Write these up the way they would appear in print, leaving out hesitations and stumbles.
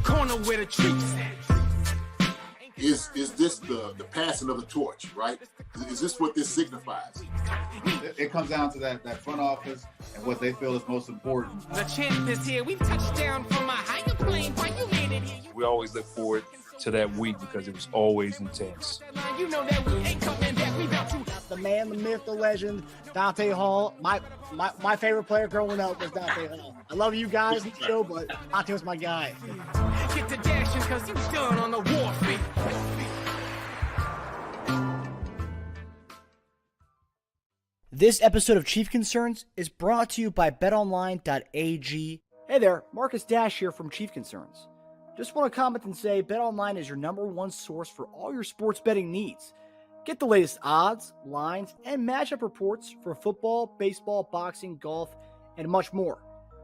corner where the treats at. Is this the passing of the torch, right? Is this what this signifies? It comes down to that front office and what they feel is most important. The champ is here. We touched down from a higher plane. Why you made it here? We always look forward to that week because it was always intense. You know that we ain't coming back. We about to. The man, the myth, the legend, Dante Hall. My favorite player growing up was Dante Hall. I love you guys, Nico, but Dante was my guy. Get to dashing because you done on the warfare. This episode of Chief Concerns is brought to you by BetOnline.ag. Hey there, Marcus Dash here from Chief Concerns. Just want to comment and say BetOnline is your #1 source for all your sports betting needs. Get the latest odds, lines, and matchup reports for football, baseball, boxing, golf, and much more.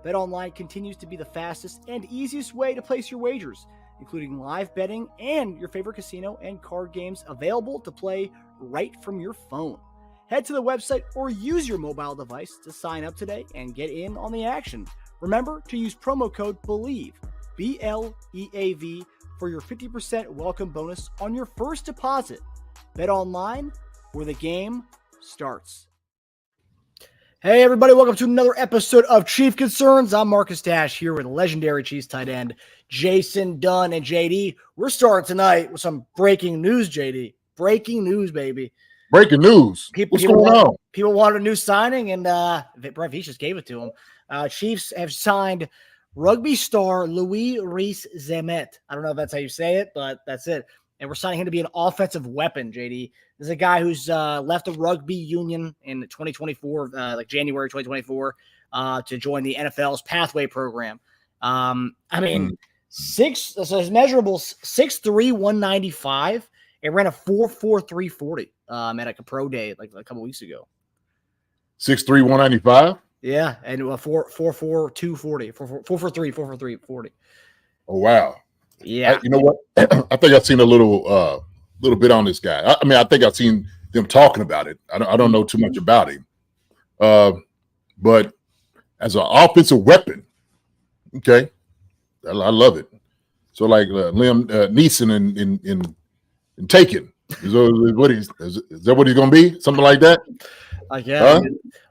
BetOnline continues to be the fastest and easiest way to place your wagers, including live betting and your favorite casino and card games available to play right from your phone. Head to the website or use your mobile device to sign up today and get in on the action. Remember to use promo code BELIEVE, BLEAV, for your 50% welcome bonus on your first deposit. Bet online, where the game starts. Hey everybody, welcome to another episode of Chief Concerns. I'm Marcus Dash here with legendary Chiefs tight end Jason Dunn and JD. We're starting tonight with some breaking news, JD. Breaking news, baby. Breaking news. What's going on? People wanted a new signing, and Brett Veach just gave it to him. Chiefs have signed Rugby star L'Jarius Sneed. I don't know if that's how you say it, but that's it. And we're signing him to be an offensive weapon, JD. This is a guy who's left the rugby union in 2024, like January 2024, to join the NFL's Pathway program. So his measurables 6'3", 195. It ran a 4.4 340 at a pro day like a couple weeks ago. 6'3", 195? Yeah, and 4.4 240, 4.43 40. Oh wow! Yeah, you know what? I think I've seen a little bit on this guy. I think I've seen them talking about it. I don't know too much about him, but as an offensive weapon, okay, I love it. So like Liam Neeson in Taken. Is that what he's going to be? Something like that? Yeah.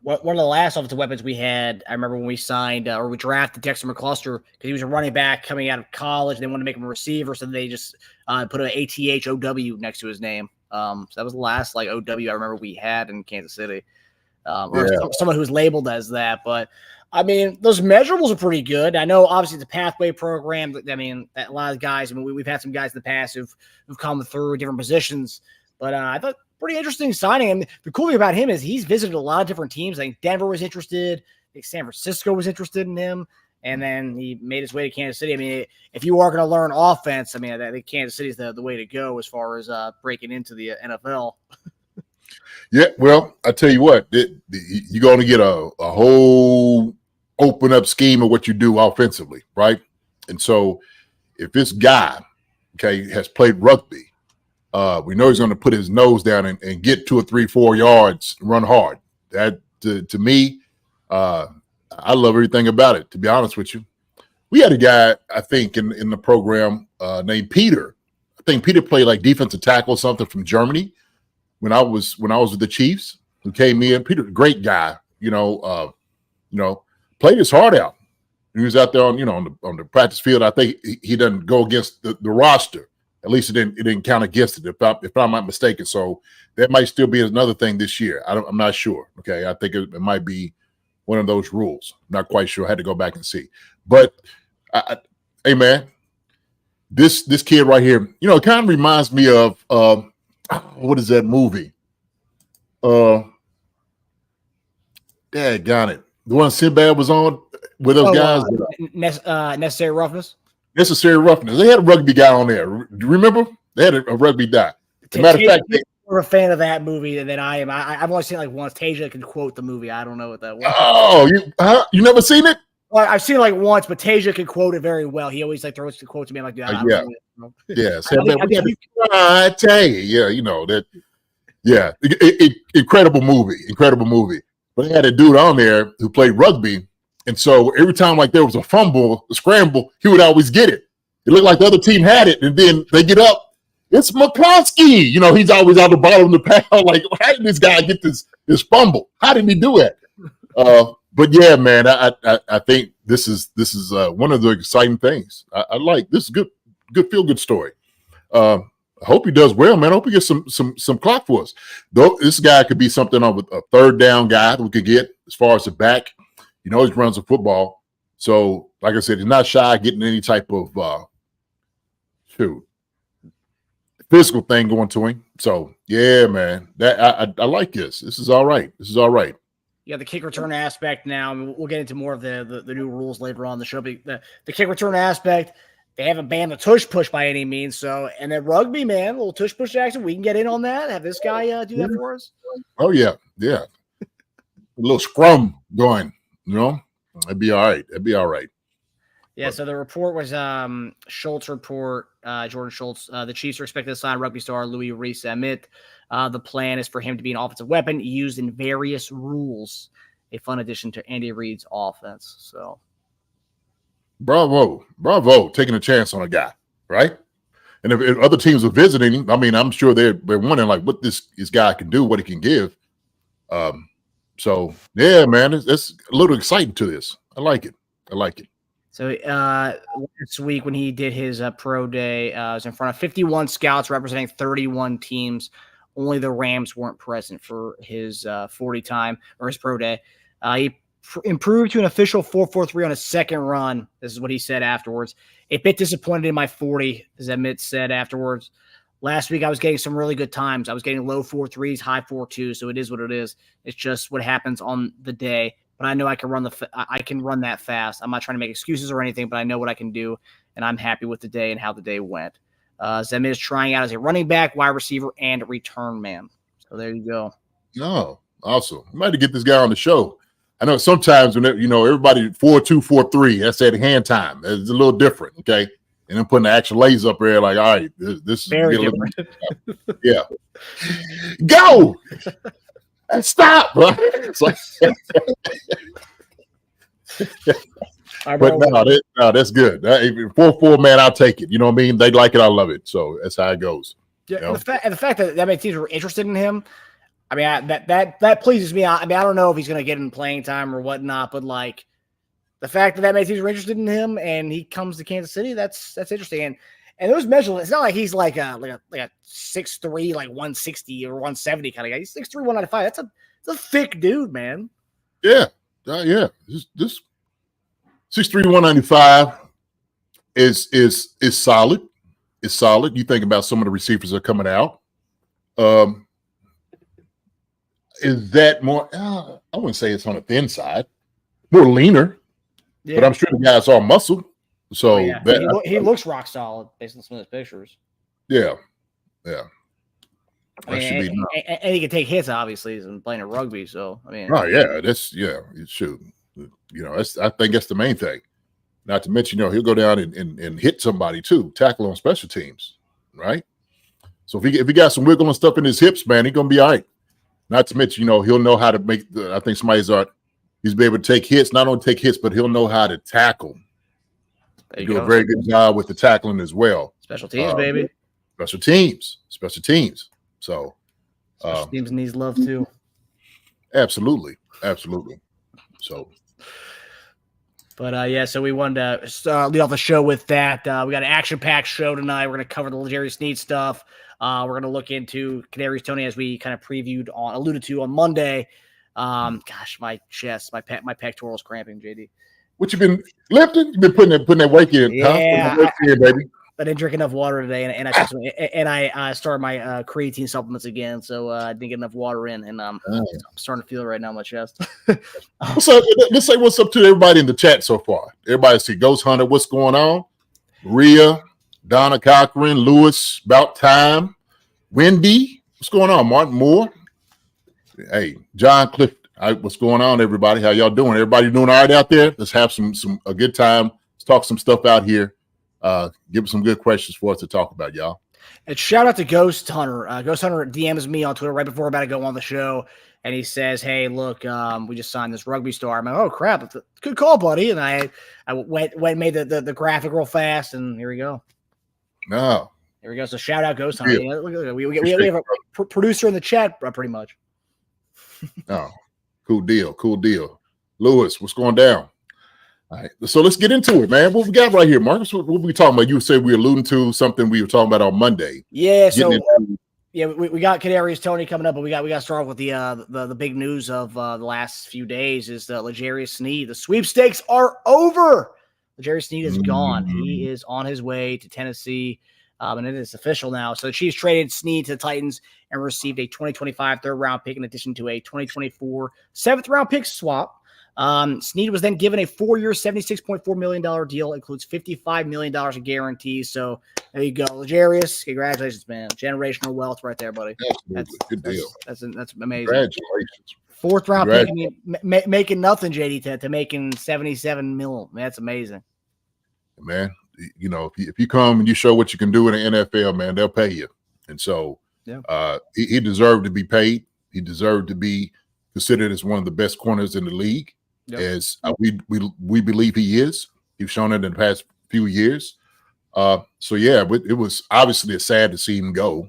One of the last offensive weapons we had, I remember when we signed or we drafted Dexter McCluster because he was a running back coming out of college. They wanted to make him a receiver, so they just put an ATHOW next to his name. So that was the last OW I remember we had in Kansas City. Someone who was labeled as that. But, those measurables are pretty good. I know, obviously, it's a pathway program. That a lot of guys, we've had some guys in the past who've come through different positions. But I thought pretty interesting signing. And the cool thing about him is he's visited a lot of different teams. I think Denver was interested. I think San Francisco was interested in him. And then he made his way to Kansas City. If you are going to learn offense, I think Kansas City is the way to go as far as breaking into the NFL. Yeah, well, I tell you what, you're going to get a whole open up scheme of what you do offensively, right? And so if this guy, has played rugby, we know he's going to put his nose down and get 2 or 3, 4 yards, run hard. That to me, I love everything about it. To be honest with you, we had a guy I think in the program named Peter. I think Peter played like defensive tackle or something from Germany when I was with the Chiefs. Who came in? Peter, great guy. Played his heart out. He was out there on the practice field. I think he doesn't go against the roster. At least it didn't count against it, if I'm not mistaken. So that might still be another thing this year. I'm not sure. Okay, I think it might be one of those rules. I'm not quite sure. I had to go back and see. But hey man, this kid right here, it kind of reminds me of what is that movie? Daggone it. The one Sinbad was on with those guys. Necessary Roughness. Necessary Roughness. They had a rugby guy on there. Do you remember? They had a rugby guy. As a matter of fact, we're a fan of that movie than I am. I've only seen it once. Tasia can quote the movie. I don't know what that was. Oh, you never seen it? Well, I've seen it once, but Tasia can quote it very well. He always throws the quote to me. I'm like, yeah. I tell you, that. Yeah, incredible movie. But they had a dude on there who played rugby, and so every time there was a fumble, a scramble, he would always get it. It looked like the other team had it, and then they get up. It's McCloskey. He's always out the bottom of the pile. Like, how did this guy get this fumble? How did he do it? But yeah, man, I think this is one of the exciting things. I like this. Is good feel good story. I hope he does well, man. I hope he gets some clock for us. Though this guy could be something of a third down guy that we could get as far as the back. He runs the football. So, like I said, he's not shy of getting any type of physical thing going to him. So, yeah, man, that I like this. This is all right. Yeah, the kick return aspect now. I mean, we'll get into more of the new rules later on in the show. But the kick return aspect, they haven't banned the tush push by any means. So, and then rugby, man, a little tush push action. We can get in on that. Have this guy do that for us. Oh yeah. A little scrum going. That'd be all right. Yeah. So the report was Schultz report. Jordan Schultz. The Chiefs are expected to sign rugby star Louis Rees-Zammit. The plan is for him to be an offensive weapon used in various rules. A fun addition to Andy Reid's offense. So, bravo, taking a chance on a guy, right? And if other teams are visiting him, I mean, I'm sure they're wondering like what this guy can do, what he can give. So yeah, man, it's a little exciting to this. I like it. So this week when he did his pro day, was in front of 51 scouts representing 31 teams. Only the Rams weren't present for his 40 time or his pro day. He improved to an official 4.43 on his second run. This is what he said afterwards. A bit disappointed in my 40, as Emmett said afterwards. Last week I was getting some really good times. I was getting low 4.3s, high 4.2s. So it is what it is. It's just what happens on the day. But I know I can run that fast. I'm not trying to make excuses or anything, but I know what I can do, and I'm happy with the day and how the day went. Zem is trying out as a running back, wide receiver, and return man. So there you go. Oh, awesome. I might get this guy on the show. I know sometimes when everybody 4.2, 4.3, that's at hand time. It's a little different, okay? And then putting the actual lays up there, like, all right, this is very different. Yeah. Go! Stop! It's like, but no, that's good. 4-4, man, I'll take it. You know what I mean? They like it, I love it. So that's how it goes. Yeah, and the fact that many teams were interested in him, I mean, that pleases me. I mean, I don't know if he's going to get in playing time or whatnot, but like the fact that many teams were interested in him and he comes to Kansas City, that's interesting. And those measurements, it's not like he's like a 6'3", like 160 or 170 kind of guy. He's 6'3", 195. That's a thick dude, man. Yeah. This 6'3", 195 is solid. It's solid. You think about some of the receivers that are coming out. Is that more? I wouldn't say it's on the thin side. More leaner, but I'm sure the guy's all muscle. So he looks rock solid based on some of his pictures. Yeah. And he can take hits. Obviously, he's been playing at rugby. So I mean, it should. I think that's the main thing. Not to mention, he'll go down and hit somebody too, tackle on special teams, right? So if he got some wiggle and stuff in his hips, man, he's gonna be all right. Not to mention, he'll know how to make I think he's be able to take hits, not only take hits, but he'll know how to tackle. He do a very good job with the tackling as well. Special teams, baby. Special teams. So special teams needs love too. Absolutely. So. But so we wanted to lead off the show with that. We got an action-packed show tonight. We're going to cover the L'Jarius Sneed stuff. We're going to look into Kadarius Toney as we kind of alluded to on Monday. Gosh, my chest, my pectorals cramping, JD. What you been lifting? You been putting that weight in? Yeah, huh? Baby. I didn't drink enough water today, and I started my creatine supplements again, so I didn't get enough water in, and I'm starting to feel it right now in my chest. So let's say what's up to everybody in the chat so far. Everybody see Ghost Hunter, what's going on? Rhea, Donna Cochran, Lewis, about time. Wendy, what's going on? Martin Moore. Hey, John Cliff. What's going on, everybody? How y'all doing? Everybody doing all right out there? Let's have a good time. Let's talk some stuff out here. Give us some good questions for us to talk about, y'all. And shout out to Ghost Hunter. Ghost Hunter DMs me on Twitter right before we're about to go on the show. And he says, hey, look, we just signed this rugby star. I'm like, oh, crap. Good call, buddy. And I went and made the graphic real fast, and here we go. No. Here we go. So shout out Ghost Hunter. Yeah. Look, we have a producer in the chat pretty much. Oh, cool deal. Cool deal. Lewis, what's going down? All right. So let's get into it, man. What we got right here, Marcus? What we talking about? You said we were alluding to something we were talking about on Monday. Yeah. So we got Kadarius Toney coming up, but we got to start off with the big news of the last few days is the L'Jarius Sneed. The sweepstakes are over. L'Jarius Sneed is gone. He is on his way to Tennessee, and it is official now. So the Chiefs traded Sneed to the Titans and received a 2025 third-round pick in addition to a 2024 seventh-round pick swap. Sneed was then given a 4-year, $76.4 million deal. Includes $55 million in guarantees. So there you go. L'Jarius, congratulations, man. Generational wealth right there, buddy. That's good deal. That's amazing. Congratulations. Fourth round pick, I mean, making nothing, JD, to making 77 mil. Man, that's amazing. Man, you know, if you come and you show what you can do in the NFL, man, they'll pay you. And so he deserved to be paid. He deserved to be considered as one of the best corners in the league. As we believe he is. He's shown it in the past few years. So yeah, it was obviously sad to see him go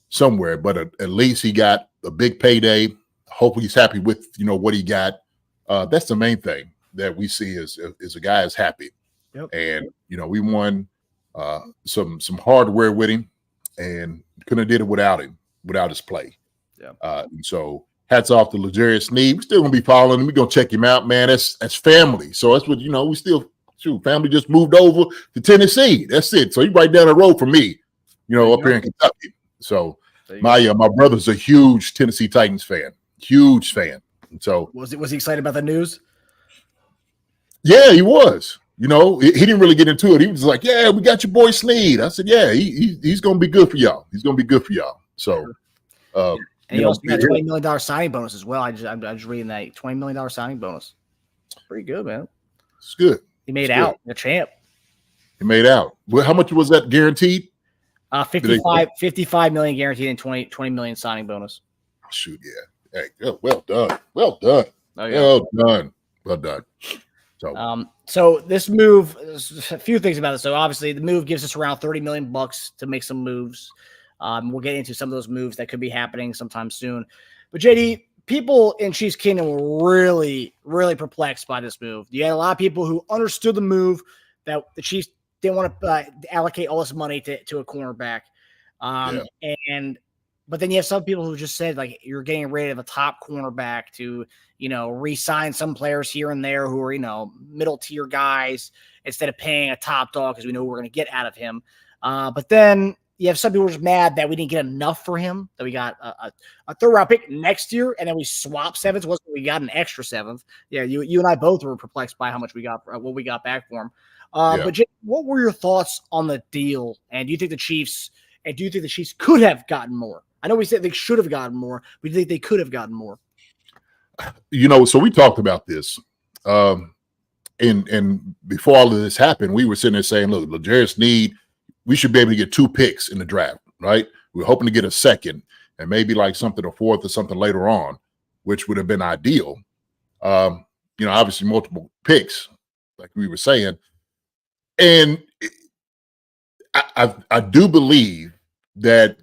somewhere, but at least he got a big payday. Hopefully he's happy with what he got. That's the main thing that we see is a guy is happy. And we won some hardware with him, and couldn't have did it without him, without his play. And so hats off to L'Jarius Sneed. We're still gonna be following him. We're gonna check him out, man. That's family. So that's what we still family just moved over to Tennessee. That's it. So he's right down the road from me, up here in Kentucky. So my brother's a huge Tennessee Titans fan. Huge fan. And so was he excited about the news? Yeah, he was. He didn't really get into it. He was like, "Yeah, we got your boy Sneed." I said, "Yeah, he's gonna be good for y'all. He's gonna be good for y'all." So and he also got $20 million signing bonus as well. I'm just reading that $20 million signing bonus. Pretty good, man. It's good. He made out the champ. He made out. Well, how much was that guaranteed? 55 million guaranteed and 20 million signing bonus. Shoot, yeah. Hey, well done. Well done. Oh, yeah. Well done. Well done. So this move, there's a few things about it. So obviously the move gives us around $30 million to make some moves. We'll get into some of those moves that could be happening sometime soon. But JD, people in Chiefs Kingdom were really, really perplexed by this move. You had a lot of people who understood the move that the Chiefs didn't want to allocate all this money to a cornerback. But then you have some people who just said, like, you're getting rid of a top cornerback to, re-sign some players here and there who are, middle tier guys instead of paying a top dog because we know we're going to get out of him. But then you have some people who are just mad that we didn't get enough for him, that we got a third round pick next year, and then we swapped sevenths. We got an extra seventh. Yeah, you and I both were perplexed by how much we got, what we got back for him. But Jay, what were your thoughts on the deal? And do you think the Chiefs could have gotten more? I know we said they should have gotten more, but do you think they could have gotten more? So we talked about this. And before all of this happened, we were sitting there saying, look, L'Jarius Sneed, we should be able to get 2 picks in the draft, right? We're hoping to get a second and maybe like something, a fourth or something later on, which would have been ideal. Obviously multiple picks, like we were saying. And I do believe that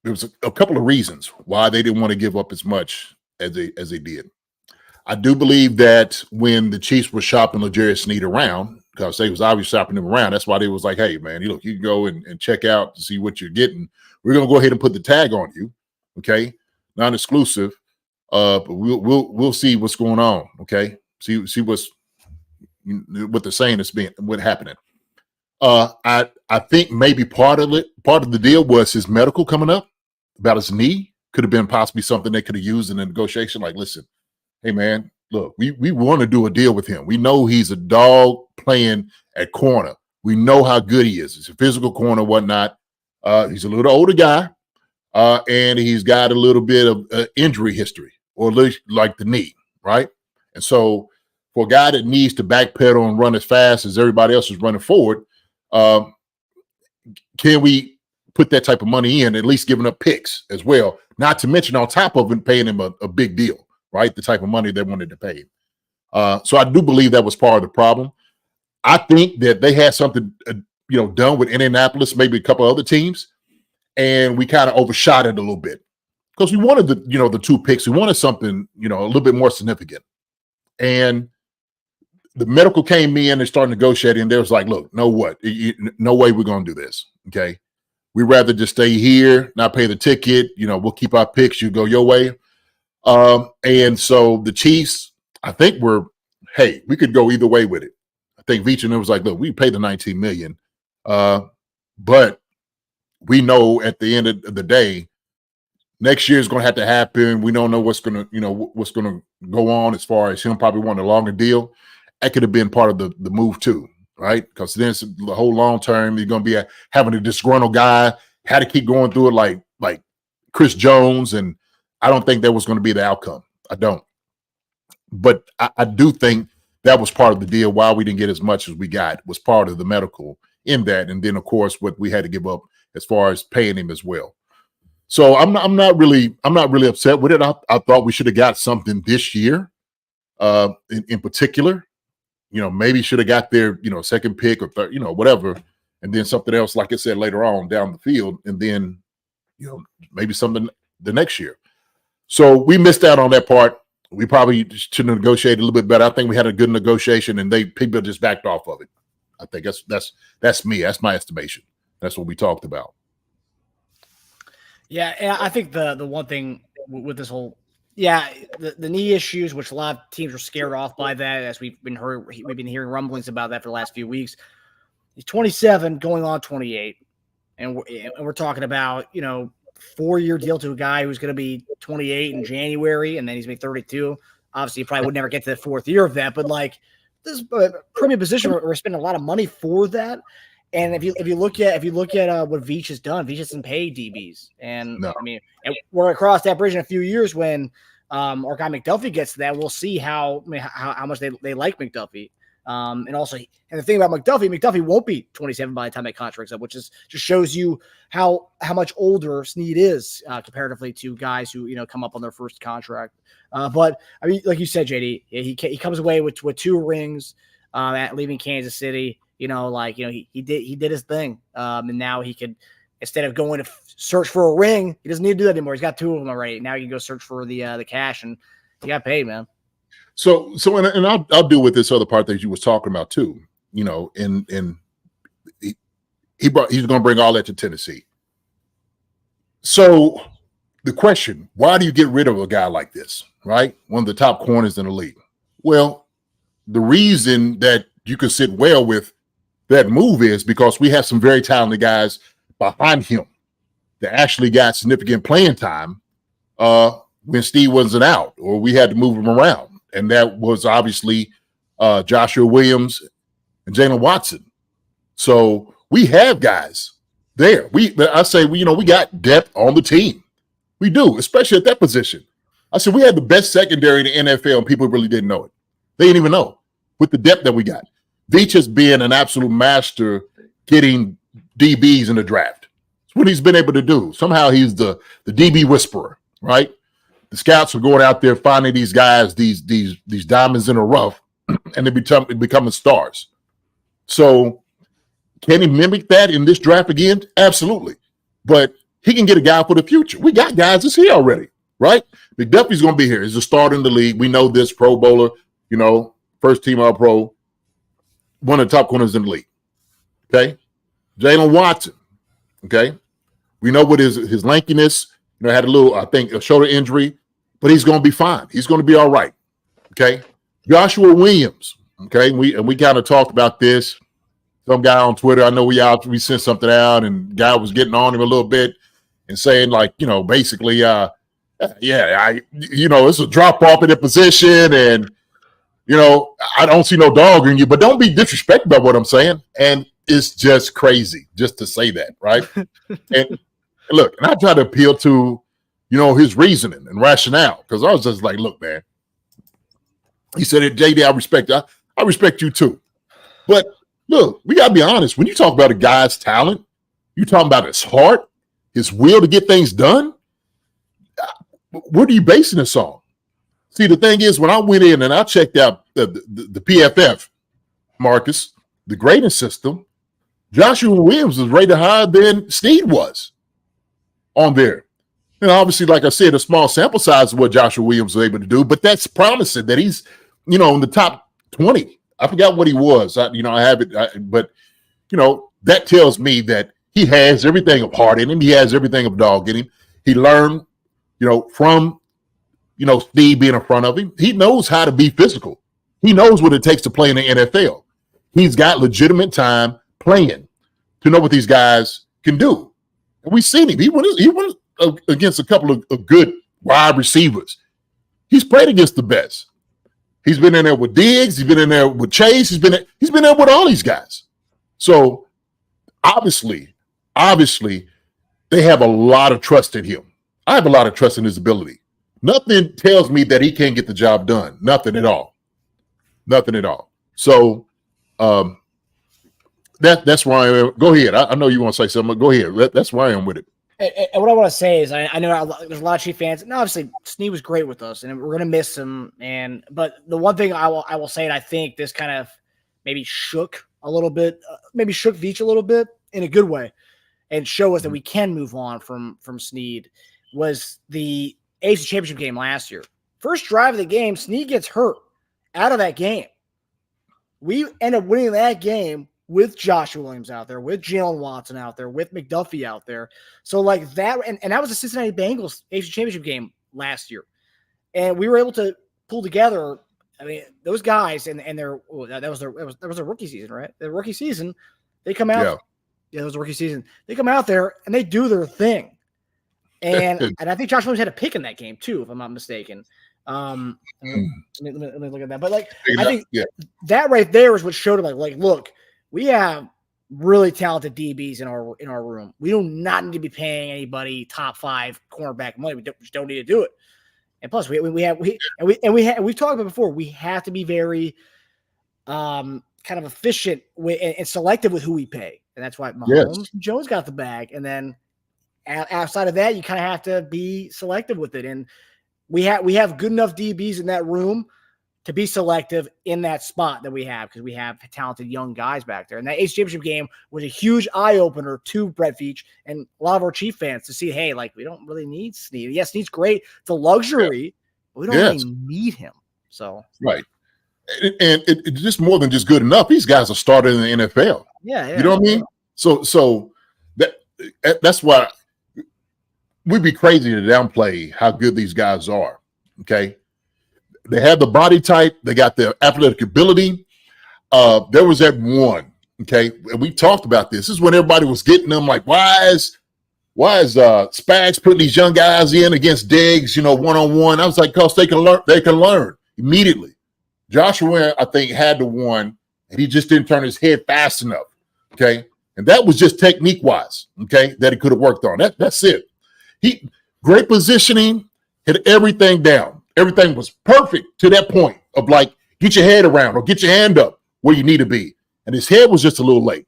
there was a couple of reasons why they didn't want to give up as much as they did. I do believe that when the Chiefs were shopping L'Jarius Sneed around, because they was obviously shopping him around, that's why they was like, hey, man, look, you can go and check out to see what you're getting. We're going to go ahead and put the tag on you, okay? Non-exclusive, but we'll see what's going on, okay? See what they're saying is what's happening. I think maybe part of the deal was his medical coming up about his knee. Could have been possibly something they could have used in the negotiation. Like, listen, hey man, look, we want to do a deal with him. We know he's a dog playing at corner. We know how good he is. He's a physical corner, whatnot. He's a little older guy, and he's got a little bit of injury history, or at least like the knee, right? And so for a guy that needs to backpedal and run as fast as everybody else is running forward, can we put that type of money in, at least giving up picks as well. Not to mention on top of it, paying him a big deal, right? The type of money they wanted to pay him. So I do believe that was part of the problem. I think that they had something, done with Indianapolis, maybe a couple other teams, and we kind of overshot it a little bit because we wanted the 2 picks. We wanted something, a little bit more significant. And the medical came in and started negotiating, and they was like, look, no way we're going to do this, okay? We'd rather just stay here, not pay the ticket. We'll keep our picks. You go your way. And so the Chiefs, I think we could go either way with it. I think Veach and them was like, look, we pay the $19 million. But we know at the end of the day, next year is going to have to happen. We don't know what's going to go on as far as him probably wanting a longer deal. That could have been part of the move too, right? Because then it's the whole long term. You're going to be having a disgruntled guy, had to keep going through it like Chris Jones, and I don't think that was going to be the outcome. I don't. But I do think that was part of the deal. Why we didn't get as much as we got was part of the medical in that, and then of course what we had to give up as far as paying him as well. So I'm not really upset with it. I thought we should have got something this year, in particular. Maybe should have got their second pick or third, whatever, and then something else, like I said, later on down the field, and then maybe something the next year. So we missed out on that part. We probably should have negotiated a little bit better. I think we had a good negotiation, and people just backed off of it. I think that's me. That's my estimation. That's what we talked about. Yeah, and I think the one thing with this whole, the knee issues, which a lot of teams were scared off by that, as we've been hearing rumblings about that for the last few weeks. He's 27, going on 28, and we're talking about 4-year deal to a guy who's going to be 28 in January, and then he's going to be 32. Obviously, you probably would never get to the 4th year of that, but like this is a premium position. We're spending a lot of money for that. And if you look at what Veach has done, Veach hasn't paid DBs, and No. I mean, we're across that bridge in a few years when our guy McDuffie gets to that. We'll see how much they like McDuffie. And the thing about McDuffie won't be 27 by the time that contract's up, which just shows you how much older Sneed is comparatively to guys who come up on their first contract. But I mean, like you said, JD, he comes away with 2 rings at leaving Kansas City. He did his thing, and now he could, instead of going to search for a ring, he doesn't need to do that anymore. He's got 2 of them already. Now he can go search for the cash, and he got paid, man. So and I'll deal with this other part that you was talking about too. And he's going to bring all that to Tennessee. So the question, why do you get rid of a guy like this, right? One of the top corners in the league. Well, the reason that you can sit well with that move is because we have some very talented guys behind him that actually got significant playing time when Steve wasn't out, or we had to move him around. And that was obviously Joshua Williams and Jalen Watson. So we have guys there. We got depth on the team. We do, especially at that position. I said we had the best secondary in the NFL, and people really didn't know it. They didn't even know with the depth that we got. Veach has been an absolute master getting DBs in the draft. It's what he's been able to do. Somehow he's the DB whisperer, right? The scouts are going out there finding these guys, these diamonds in the rough, and they becoming stars. So can he mimic that in this draft again? Absolutely. But he can get a guy for the future. We got guys that's here already, right? McDuffie's going to be here. He's a starter in the league. We know this, Pro Bowler, first team All-Pro, one of the top corners in the league. Okay? Jalen Watson, okay? We know what his lankiness, had a little, I think, a shoulder injury, but he's going to be fine. He's going to be all right. Okay. Joshua Williams. Okay. We kind of talked about this. Some guy on Twitter, I know we sent something out, and guy was getting on him a little bit and saying basically, it's a drop off in the position, and I don't see no dog in you, but don't be disrespected by what I'm saying. And it's just crazy just to say that, right? And look, and I try to appeal to, his reasoning and rationale, because I was just like, look, man. He said, JD, I respect you too. But look, we got to be honest. When you talk about a guy's talent, You talking about his heart, his will to get things done? What are you basing this on? See, the thing is, when I went in and I checked out the PFF, Marcus, the grading system, Joshua Williams was rated higher than Sneed was on there. And obviously, like I said, a small sample size of what Joshua Williams was able to do, but that's promising that he's, in the top 20. I forgot what he was. I have it, but that tells me that he has everything of heart in him. He has everything of dog in him. He learned, from, Steve being in front of him. He knows how to be physical. He knows what it takes to play in the NFL. He's got legitimate time playing to know what these guys can do. And we've seen him. He went against a couple of good wide receivers. He's played against the best. He's been in there with Diggs. He's been in there with Chase. He's been there with all these guys. So obviously, they have a lot of trust in him. I have a lot of trust in his ability. Nothing tells me that he can't get the job done. Nothing at all. Nothing at all. So that's why I am. Go ahead. I know you want to say something. Go ahead. That's why I am with it. And what I want to say is, I know there's a lot of Chief fans, and obviously Sneed was great with us, and we're gonna miss him. But the one thing I will say, and I think this kind of maybe shook a little bit, maybe shook Veach a little bit in a good way, and show us that we can move on from Sneed, was the AFC Championship game last year. First drive of the game, Sneed gets hurt out of that game. We end up winning that game with Joshua Williams out there, with Jalen Watson out there, with McDuffie out there. So like that, and that was the Cincinnati Bengals AFC Championship game last year. And we were able to pull together, I mean, those guys and that was their rookie season, right? The rookie season, they come out. Yeah, it was a rookie season. They come out there and they do their thing. And I think Josh Williams had a pick in that game too, if I'm not mistaken. Let me look at that. But I think that right there is what showed him like, look, we have really talented DBs in our room. We do not need to be paying anybody top 5 cornerback money. We just don't need to do it. And plus, we've talked about it before. We have to be very kind of efficient and selective with who we pay, and that's why Mahomes and Jones got the bag. And then outside of that, you kind of have to be selective with it. And we have good enough DBs in that room to be selective in that spot that we have, because we have talented young guys back there. And that AFC Championship game was a huge eye-opener to Brett Veach and a lot of our Chief fans to see, hey, we don't really need Sneed. Yes, Sneed's great. It's a luxury, but we don't really need him. So right. And it's just more than just good enough. These guys are starting in the NFL. Yeah. You know what I mean? So that's why we'd be crazy to downplay how good these guys are, okay? They have the body type. They got the athletic ability. There was that one, okay? And we talked about this. This is when everybody was getting them like, why is Spags putting these young guys in against Diggs, one-on-one? I was like, because they can learn immediately. Joshua, I think, had the one, and he just didn't turn his head fast enough, okay? And that was just technique-wise, okay, that he could have worked on. That's it. Great positioning, hit everything down. Everything was perfect to that point of get your head around or get your hand up where you need to be. And his head was just a little late.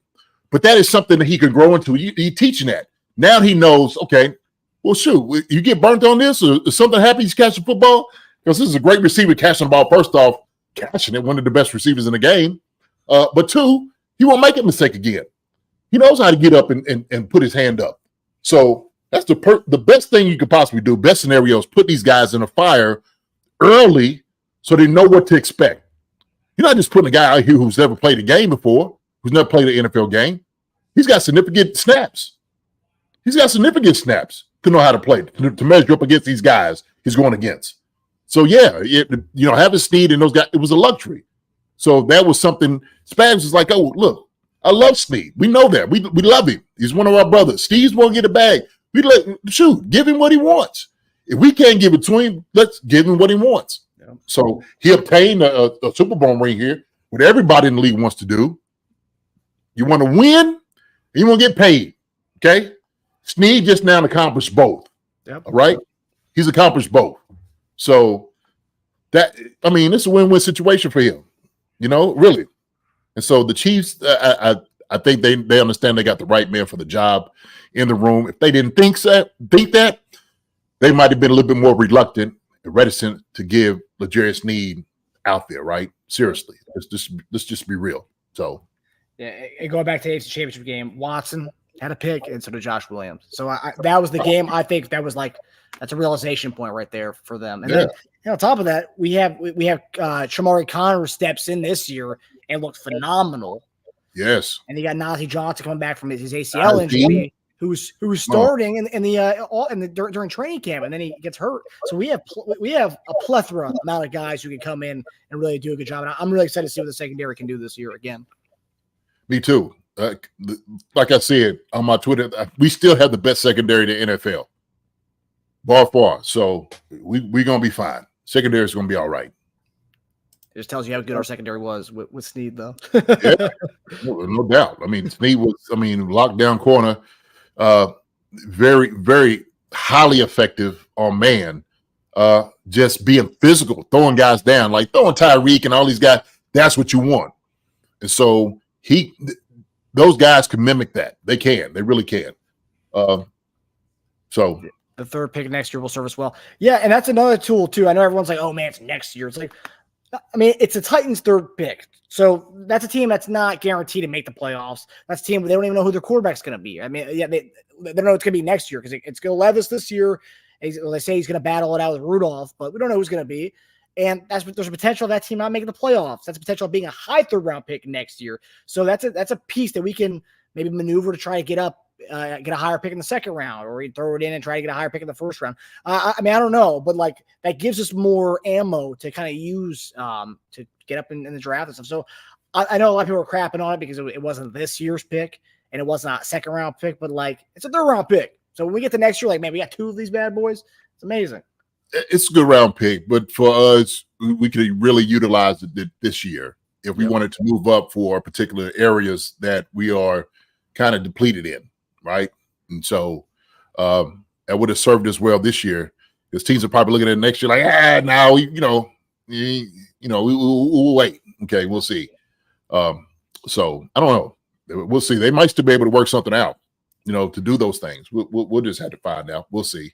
But that is something that he can grow into. He's teaching that. Now he knows, okay, well, shoot, you get burnt on this or something happens, he's catching football? Because this is a great receiver catching the ball, first off, catching it, one of the best receivers in the game. But 2, he won't make a mistake again. He knows how to get up and put his hand up. So that's the best thing you could possibly do. Best scenario is put these guys in a fire early so they know what to expect. You're not just putting a guy out here who's never played a game before, who's never played an NFL game. He's got significant snaps. To know how to play, to measure up against these guys he's going against. So, having Sneed and those guys, it was a luxury. So that was something. Spags was like, oh, look, I love Sneed. We know that. We love him. He's one of our brothers. Steve's won't get a bag. Give him what he wants. If we can't give it to him, let's give him what he wants. Yeah. So he obtained a Super Bowl ring here, what everybody in the league wants to do. You want to win, and you want to get paid, okay? Sneed just now accomplished both, all right? He's accomplished both. So it's a win-win situation for him, really. And so the Chiefs, I I think they understand they got the right man for the job in the room. If they didn't think that, they might have been a little bit more reluctant and reticent to give L'Jarius Sneed out there, right? Seriously, let's just be real. So, yeah, and going back to the AFC Championship game, Watson had a pick, and so did Josh Williams. So that was the game. I think that's a realization point right there for them. And then on top of that, we have Shamari Connor steps in this year and looked phenomenal. Yes, and you got Najee Johnson coming back from his ACL injury, who's starting during training camp, and then he gets hurt. So we have a plethora amount of guys who can come in and really do a good job. And I'm really excited to see what the secondary can do this year again. Me too. Like I said on my Twitter, we still have the best secondary in the NFL, bar far. So we're gonna be fine. Secondary is gonna be all right. It just tells you how good our secondary was with Sneed, though. Yeah, no doubt. I mean, Sneed was, lockdown corner, very, very highly effective on man, just being physical, throwing guys down, like throwing Tyreek and all these guys. That's what you want. And so those guys can mimic that. They really can. So the third pick next year will serve us well. Yeah, and that's another tool too. I know everyone's like, "Oh man, it's next year." It's like, it's a Titans third pick. So that's a team that's not guaranteed to make the playoffs. That's a team where they don't even know who their quarterback's going to be. They don't know it's going to be next year because it's going to Levis this year. They say he's going to battle it out with Rudolph, but we don't know who's going to be. And there's a potential of that team not making the playoffs. That's a potential of being a high third round pick next year. So that's a piece that we can maybe maneuver to try to get a higher pick in the second round, or throw it in and try to get a higher pick in the first round. I don't know, but like that gives us more ammo to kind of use to get up in the draft and stuff. So I know a lot of people are crapping on it because it wasn't this year's pick and it wasn't a second round pick, but like it's a third round pick. So when we get to next year, like, man, we got two of these bad boys. It's amazing. It's a good round pick, but for us, we could really utilize it this year if we wanted to move up for particular areas that we are kind of depleted in, right? And so that would have served us well this year because teams are probably looking at it next year like, now we'll wait. Okay, we'll see. So I don't know. We'll see. They might still be able to work something out, to do those things. We'll just have to find out. We'll see.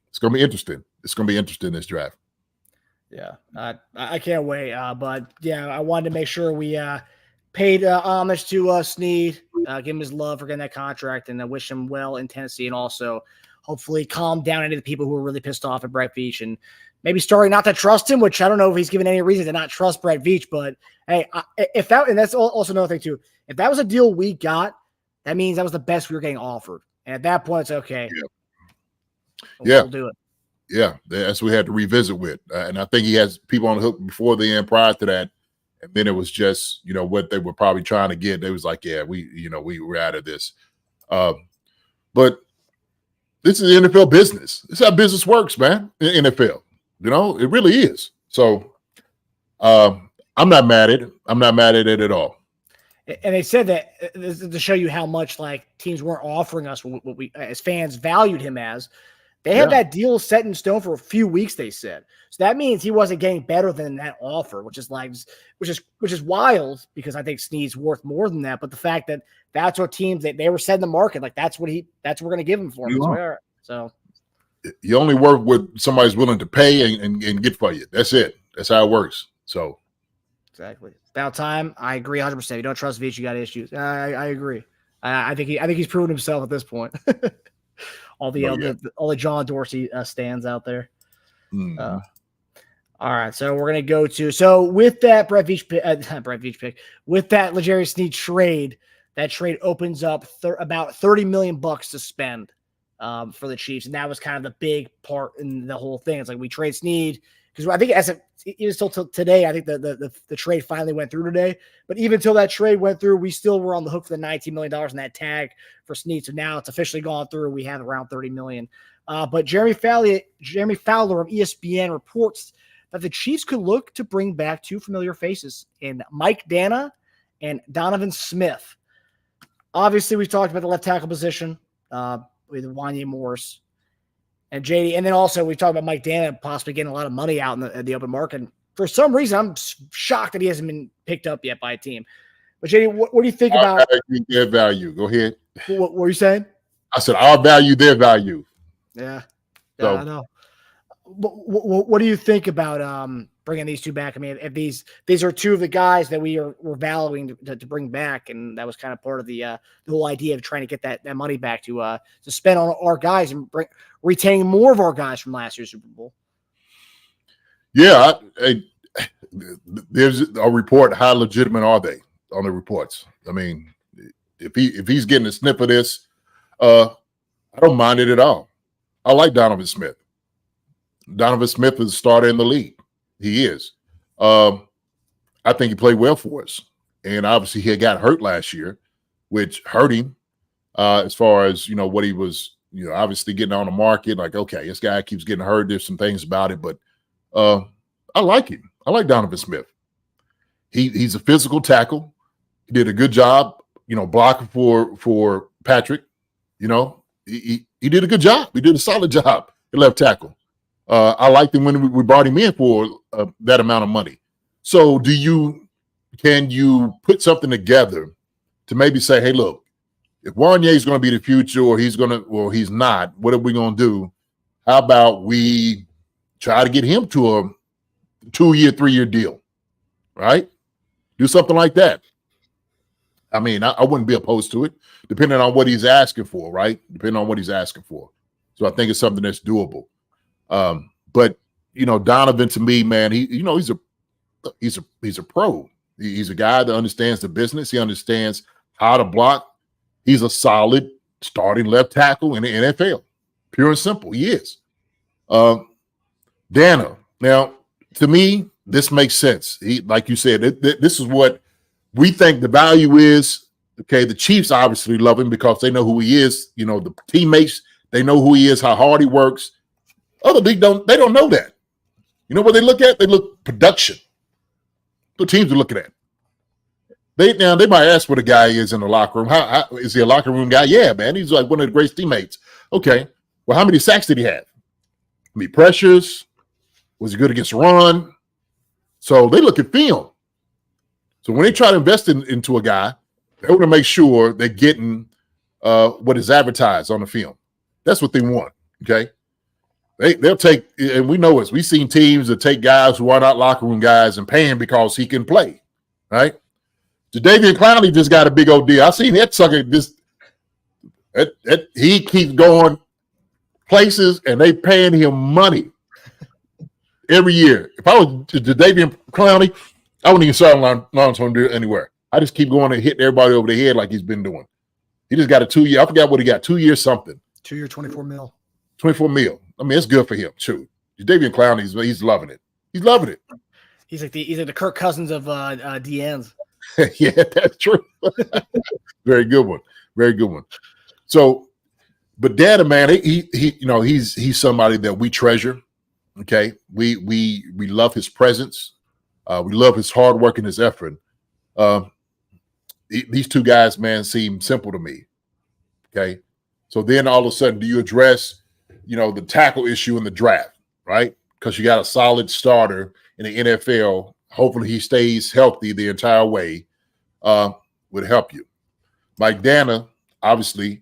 It's going to be interesting. It's going to be interesting this draft. Yeah, I can't wait. But yeah, I wanted to make sure we paid homage to Sneed, give him his love for getting that contract, and I wish him well in Tennessee, and also hopefully calm down any of the people who are really pissed off at Brett Veach and maybe starting not to trust him, which I don't know if he's given any reason to not trust Brett Veach. But hey, and that's also another thing too. If that was a deal we got, that means that was the best we were getting offered, and at that point, it's okay. Yeah. We'll do it. Yeah, that's what we had to revisit with. And I think he has people on the hook before the end prior to that. And then it was just, what they were probably trying to get. They was like, yeah, we were out of this. But this is the NFL business. This is how business works, man, in NFL. It really is. So I'm not mad at it. I'm not mad at it at all. And they said that to show you how much like teams weren't offering us what we as fans valued him as. They had that deal set in stone for a few weeks, they said. So that means he wasn't getting better than that offer, which is wild because I think Sneed's worth more than that. But the fact that that's what teams they were setting the market, like that's what we're going to give him for him. So you only work what somebody's willing to pay and get for you. That's it. That's how it works. So exactly. About time. I agree 100%. If you don't trust Veach, you got issues. I agree. I think he's proven himself at this point. All the John Dorsey stands out there. All right, so we're gonna go to with that Brett Veach pick, with that L'Jarius Sneed trade. That trade opens up about $30 million to spend for the Chiefs, and that was kind of the big part in the whole thing. It's like we trade Sneed because I think even still till today, I think the trade finally went through today. But even until that trade went through, we still were on the hook for the $19 million in that tag for Sneed. So now it's officially gone through. We have around $30 million. But Jeremy Fowler of ESPN reports that the Chiefs could look to bring back two familiar faces in Mike Dana and Donovan Smith. Obviously, we've talked about the left tackle position with Wanya Morris and JD. And then also we talked about Mike Dana possibly getting a lot of money out in the open market. And for some reason, I'm shocked that he hasn't been picked up yet by a team. But JD, what do you think about their value? Go ahead. what were you saying? I said our value, their value. Yeah, So, I know. What do you think about bringing these two back? I mean, if these are two of the guys that we're valuing to bring back, and that was kind of part of the whole idea of trying to get that money back to spend on our guys and retain more of our guys from last year's Super Bowl. Yeah, there's a report. How legitimate are they on the reports? I mean, if he's getting a snip of this, I don't mind it at all. I like Donovan Smith. Donovan Smith is a starter in the league. He is. I think he played well for us. And obviously he got hurt last year, which hurt him as far as, what he was, obviously getting on the market. Like, okay, this guy keeps getting hurt. There's some things about it, but I like him. I like Donovan Smith. He's a physical tackle. He did a good job, blocking for Patrick. He did a good job. He did a solid job at left tackle. I liked him when we brought him in for that amount of money. So can you put something together to maybe say, hey, look, if Wanye is going to be the future or he's not, what are we going to do? How about we try to get him to a 2-year, 3-year deal, right? Do something like that. I mean, I wouldn't be opposed to it, depending on what he's asking for, right? Depending on what he's asking for. So I think it's something that's doable. But Donovan, to me, man, he's a pro. He's a guy that understands the business. He understands how to block. He's a solid starting left tackle in the NFL. Pure and simple. He is. Dana. Now, to me, this makes sense. Like you said, this is what we think the value is. Okay, the Chiefs obviously love him because they know who he is. The teammates, they know who he is, how hard he works. Other league they don't know that. You know what they look at? They look production. The teams are looking at. They might ask what a guy is in the locker room. How is he a locker room guy? Yeah, man. He's like one of the greatest teammates. Okay. Well, how many sacks did he have? How many pressures? Was he good against the run? So they look at film. So when they try to invest into a guy, they want to make sure they're getting what is advertised on the film. That's what they want. Okay. They'll take, and we know this. We've seen teams that take guys who are not locker room guys and pay him because he can play, right? Jadeveon Clowney just got a big old deal. I seen that sucker. He keeps going places, and they paying him money every year. If I was Jadeveon Clowney, I wouldn't even start long-term deal anywhere. I just keep going and hitting everybody over the head like he's been doing. He just got a 2-year. I forgot what he got. 2 years something. 2-year, $24 million. 24 mil. I mean, it's good for him too. Jadeveon Clowney, he's loving it. He's loving it. He's like the Kirk Cousins of DNs. Yeah, that's true. Very good one. Very good one. So, but Dana, man, he's somebody that we treasure. Okay, we love his presence. We love his hard work and his effort. These two guys, man, seem simple to me. Okay, so then all of a sudden, do you address the tackle issue in the draft, right? Because you got a solid starter in the NFL. Hopefully he stays healthy the entire way, would help you. Mike Dana, obviously,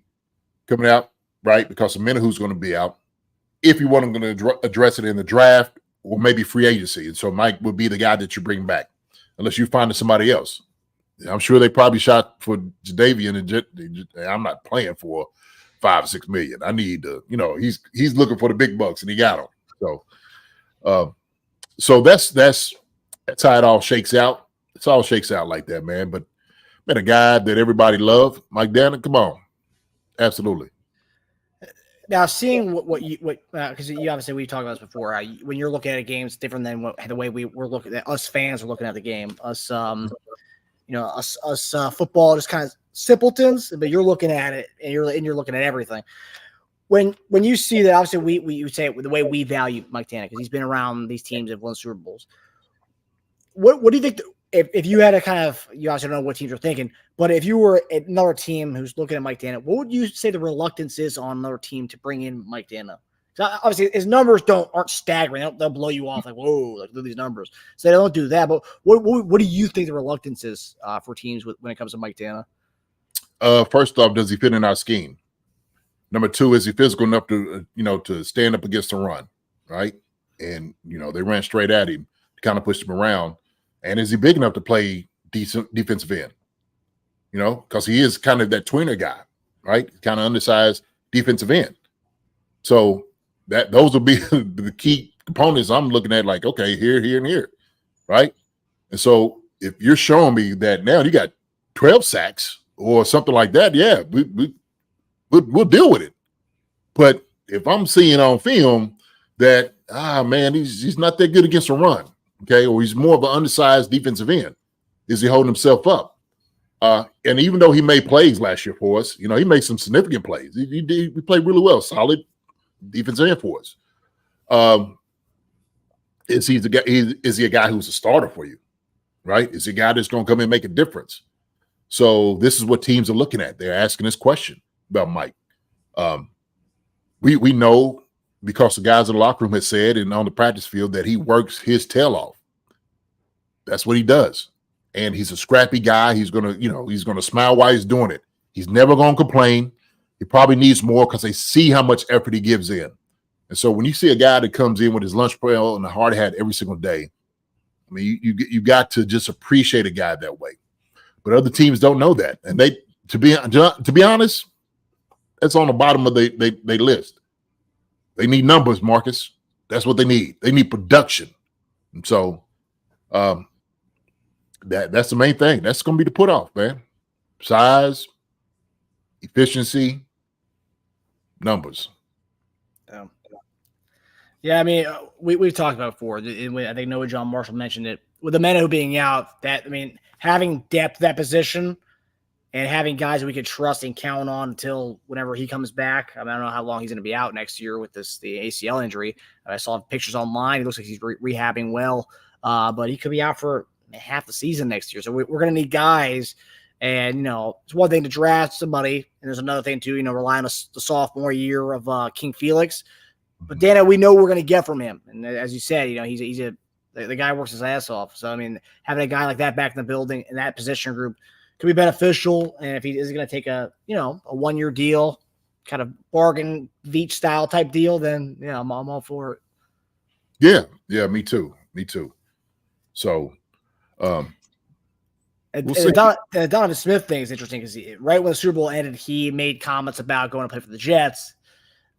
coming out, right, because of Menahu's going to be out. If you want going to address it in the draft or maybe free agency. And so Mike would be the guy that you bring back, unless you find somebody else. I'm sure they probably shot for Jadeveon, and I'm not playing for $5-6 million. I need to, he's looking for the big bucks, and he got them. So that's how it all shakes out. It's all shakes out like that, man. But man, a guy that everybody loved, Mike Dana, come on, absolutely. Now, seeing what because you obviously we've talked about this before. When you're looking at a game, it's different than the way we're looking at us fans are looking at the game. Us, us football just kind of simpletons, but you're looking at it and you're looking at everything. When you see that, obviously we say it with the way we value Mike Dana because he's been around these teams that have won Super Bowls. What do you think if you had a kind of, you obviously don't know what teams are thinking, but if you were another team who's looking at Mike Dana, what would you say the reluctance is on another team to bring in Mike Dana? So obviously his numbers aren't staggering. They'll blow you off like, whoa, like look at these numbers. So they don't do that. But what do you think the reluctance is for teams when it comes to Mike Tana? First off, does he fit in our scheme? Number two, is he physical enough to to stand up against the run, right? And they ran straight at him, kind of pushed him around. And is he big enough to play decent defensive end? Because he is kind of that tweener guy, right? Kind of undersized defensive end. So those will be the key components I'm looking at, like, okay, here, and here, right? And so if you're showing me that now you got 12 sacks or something like that, yeah, we'll deal with it. But if I'm seeing on film that, man, he's not that good against a run, okay, or he's more of an undersized defensive end, is he holding himself up? And even though he made plays last year for us, he made some significant plays. He played really well, solid defensive end for us. Is he a guy who's a starter for you, right? Is he a guy that's going to come in and make a difference? So this is what teams are looking at. They're asking this question about Mike. We know, because the guys in the locker room had said and on the practice field, that he works his tail off. That's what he does. And he's a scrappy guy. He's gonna smile while he's doing it. He's never gonna complain. He probably needs more because they see how much effort he gives in. And so when you see a guy that comes in with his lunch pail and a hard hat every single day, I mean, you got to just appreciate a guy that way. But other teams don't know that, and to be honest, that's on the bottom of they list. They need numbers, Marcus. That's what they need. They need production. And so that's the main thing. That's going to be the put off, man. Size, efficiency, numbers. Yeah, I mean, we've talked about it before. I think Noah John Marshall mentioned it. With the Menu being out, having depth at that position and having guys that we could trust and count on until whenever he comes back. I don't know how long he's going to be out next year with the ACL injury. I saw pictures online. It looks like he's rehabbing well, but he could be out for half the season next year. So we're going to need guys. And, it's one thing to draft somebody, and there's another thing to, rely on the sophomore year of King Felix. But Dana, we know we're going to get from him. And as you said, the guy works his ass off. So, having a guy like that back in the building in that position group could be beneficial. And if he is going to take a 1-year deal, kind of bargain Veach style type deal, then I'm all for it. Yeah, me too. So, the Donovan Smith thing is interesting because right when the Super Bowl ended, he made comments about going to play for the Jets.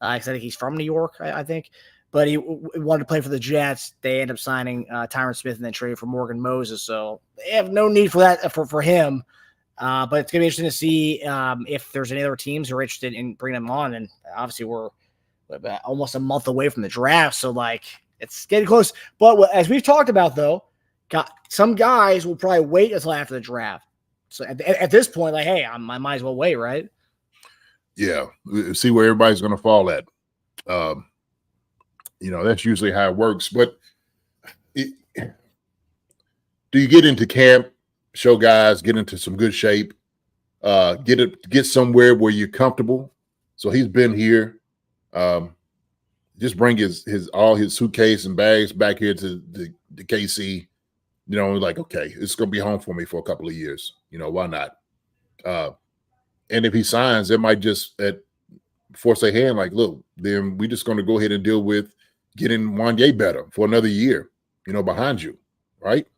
I think he's from New York, I think, but he wanted to play for the Jets. They end up signing Tyron Smith and then trading for Morgan Moses. So they have no need for that for him. But it's going to be interesting to see if there's any other teams who are interested in bringing him on. And obviously we're almost a month away from the draft. So it's getting close. But as we've talked about, though, some guys will probably wait until after the draft. So at this point, hey, I might as well wait, right? Yeah, see where everybody's going to fall at. That's usually how it works. But do you get into camp, show guys, get into some good shape, get somewhere where you're comfortable? So he's been here. Just bring all his suitcase and bags back here to the KC. Okay, it's going to be home for me for a couple of years. Why not? And if he signs, it might just force their hand, look, then we're just going to go ahead and deal with getting Wanye better for another year, behind you, right?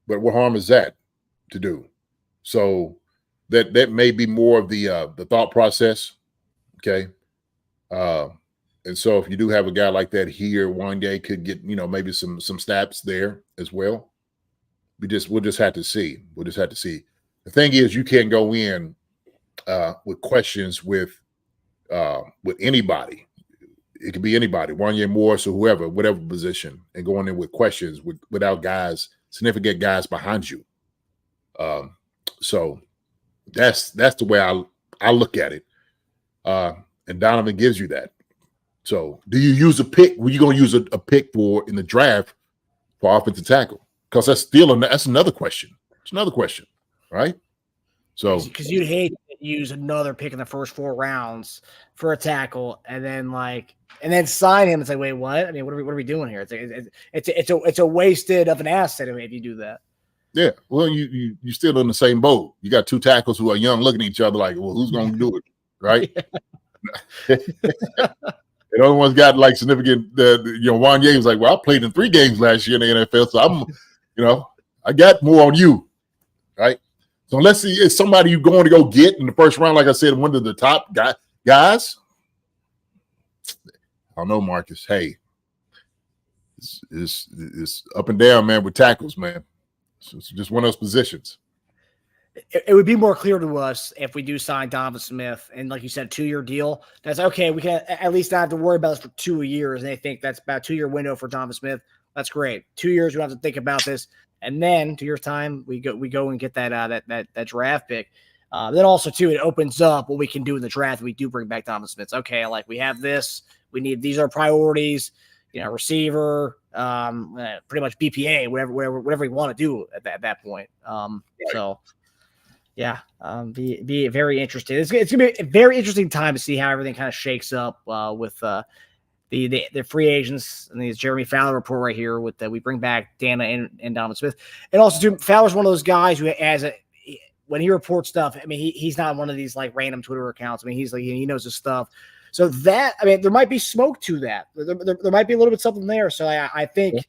But what harm is that to do? So that may be more of the thought process, okay? And so if you do have a guy like that here, Wanye could get, maybe some snaps there as well. We'll just have to see. We'll just have to see. The thing is, you can't go in with questions with anybody. It could be anybody, Wanye Morris or whoever, whatever position, and going in with questions without significant guys behind you. So that's the way I look at it. And Donovan gives you that. So do you use a pick? Were you going to use a pick in the draft for offensive tackle? Because that's another question. It's another question, right? So because you'd hate to use another pick in the first 4 rounds for a tackle, and then sign him. It's like, wait, what? I mean, what are we doing here? It's a wasted of an asset if you do that. yeah, well, you still in the same boat. You got 2 tackles who are young, looking at each other like, well, who's going to do it, right? The other one's got like significant. Wanye was like, well, I played in 3 games last year in the NFL, so I'm, I got more on you, right? So let's see, it's somebody you're going to go get in the first round. Like I said, one of the top guys. I don't know, Marcus. Hey, it's up and down, man, with tackles, man. So it's just one of those positions. It would be more clear to us if we do sign Donovan Smith and, like you said, 2-year deal. That's okay. We can at least not have to worry about this for 2 years. And they think that's about a 2-year window for Donovan Smith. That's great. 2 years, we don't have to think about this. And then 2 years time, we go and get that draft pick. Then also too, it opens up what we can do in the draft. We do bring back Donovan Smith. Okay, like we have this. We need these are priorities. Receiver, pretty much BPA, whatever we want to do at that point. Right. So. Yeah, be very interesting. It's going to be a very interesting time to see how everything kind of shakes up with the free agents and these Jeremy Fowler report right here with we bring back Dana and Donovan Smith. And also, too, Fowler's one of those guys who when he reports stuff, I mean, he's not one of these like random Twitter accounts. I mean, he's like, he knows his stuff. So that, I mean, there might be smoke to that. There might be a little bit something there. So I think. Yeah.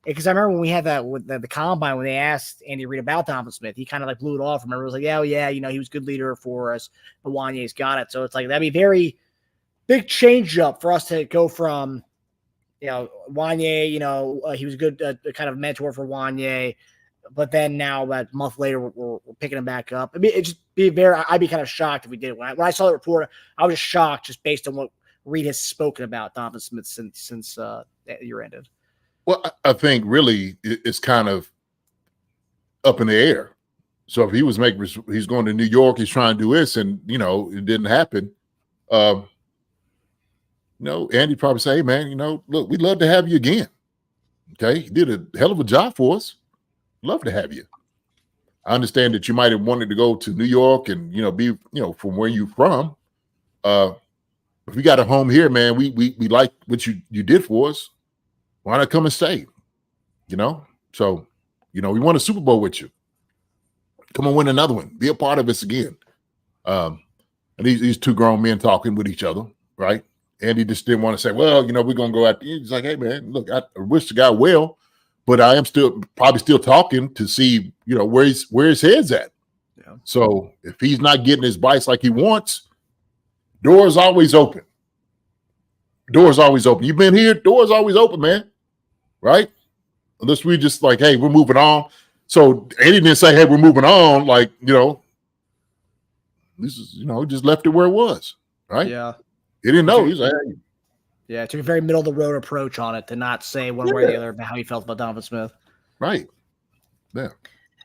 Because I remember when we had that with the combine, when they asked Andy Reid about Donovan Smith, he kind of like blew it off. I remember it was like, yeah, he was a good leader for us, but Wanye's got it. So it's like that'd be very big change up for us to go from, Wanye, he was a good kind of mentor for Wanye, but then now about a month later we're picking him back up. I mean, it just I'd be kind of shocked if we did it. When I saw the report, I was just shocked just based on what Reid has spoken about Donovan Smith since the year ended. Well, I think really it's kind of up in the air. So if he's going to New York, he's trying to do this, and it didn't happen. Andy probably say, hey, man, look, we'd love to have you again. Okay, you did a hell of a job for us. Love to have you. I understand that you might have wanted to go to New York and be from where you're from. If we got a home here, man, we like what you did for us. Why not come and stay? So, we won a Super Bowl with you. Come and win another one. Be a part of us again. And these 2 grown men talking with each other, right? Andy just didn't want to say, well, we're going to go out there. He's like, hey, man, look, I wish the guy well, but I am probably still talking to see, where his head's at. Yeah. So if he's not getting his bites like he wants, doors always open. Doors always open. You've been here, doors always open, man. Right? Unless we just like, hey, we're moving on. So Andy didn't say, hey, we're moving on. Like, this is, just left it where it was. Right? Yeah. He didn't know. He's like, hey. Yeah, took a very middle of the road approach on it to not say one way or the other about how he felt about Donovan Smith. Right. Yeah.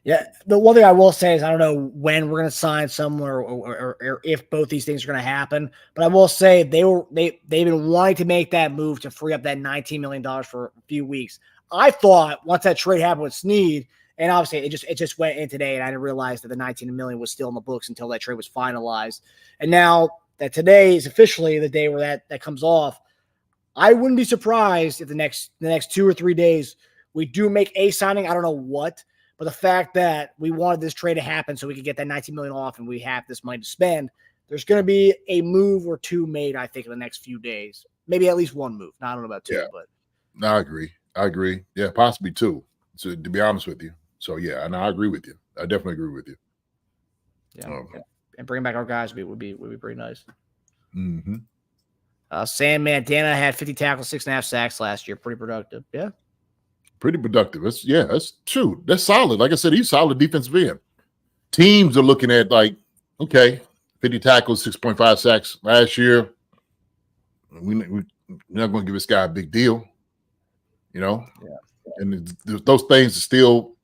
Yeah. The one thing I will say is I don't know when we're going to sign someone or if both these things are going to happen, but I will say they've been wanting to make that move to free up that $19 million for a few weeks. I thought once that trade happened with Sneed, and obviously it just went in today, and I didn't realize that the $19 million was still in the books until that trade was finalized. And now that today is officially the day where that comes off, I wouldn't be surprised if the next 2 or 3 days we do make a signing. I don't know what. But the fact that we wanted this trade to happen so we could get that $19 million off and we have this money to spend, there's going to be a move or 2 made, I think, in the next few days. Maybe at least 1 move. I don't know about 2, but. No, I agree. Yeah, possibly 2, to be honest with you. So, yeah, and I agree with you. I definitely agree with you. Yeah. And bringing back our guys would be pretty nice. Mm-hmm. Sandman Dana had 50 tackles, 6.5 sacks last year. Pretty productive. Yeah. Pretty productive. That's true. That's solid. Like I said, he's solid defensive end. Teams are looking at like, okay, 50 tackles, 6.5 sacks last year. We're not going to give this guy a big deal, Yeah. And those things are still,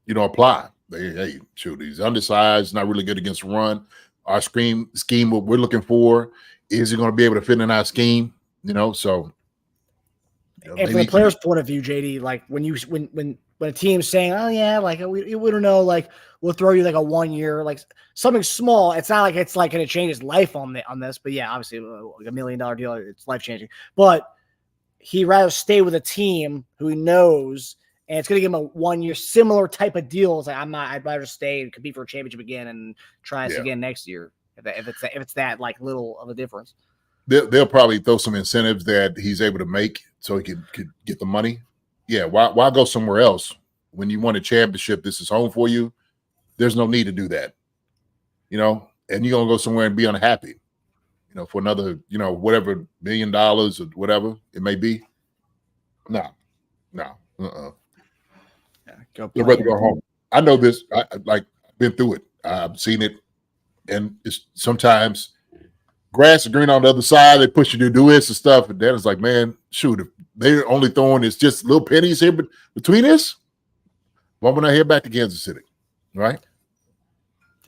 apply. Hey, shoot, he's undersized, not really good against the run. Our scheme, what we're looking for, is he going to be able to fit in our scheme? So. And from the player's point of view, JD, like when when a team's saying, oh yeah, like we don't know, like we'll throw you like a 1 year, like something small. It's not like it's like going to change his life on this, but yeah, obviously like $1 million deal, it's life changing. But he'd rather stay with a team who he knows, and it's going to give him a 1 year similar type of deal. It's like I'd rather stay and compete for a championship again and try this again next year. If it's that like little of a difference, they'll probably throw some incentives that he's able to make so he could get the money. Yeah, why go somewhere else when you won a championship? This is home for you. There's no need to do that, and you're gonna go somewhere and be unhappy, for another, whatever $1 million or whatever it may be. No. Yeah, They'd rather go home. I know this. I've been through it. I've seen it, and it's sometimes grass is green on the other side. They push you to do this and stuff, and then it's like, man, shoot, if they're only throwing is just little pennies here between us, why would I head back to Kansas City, right?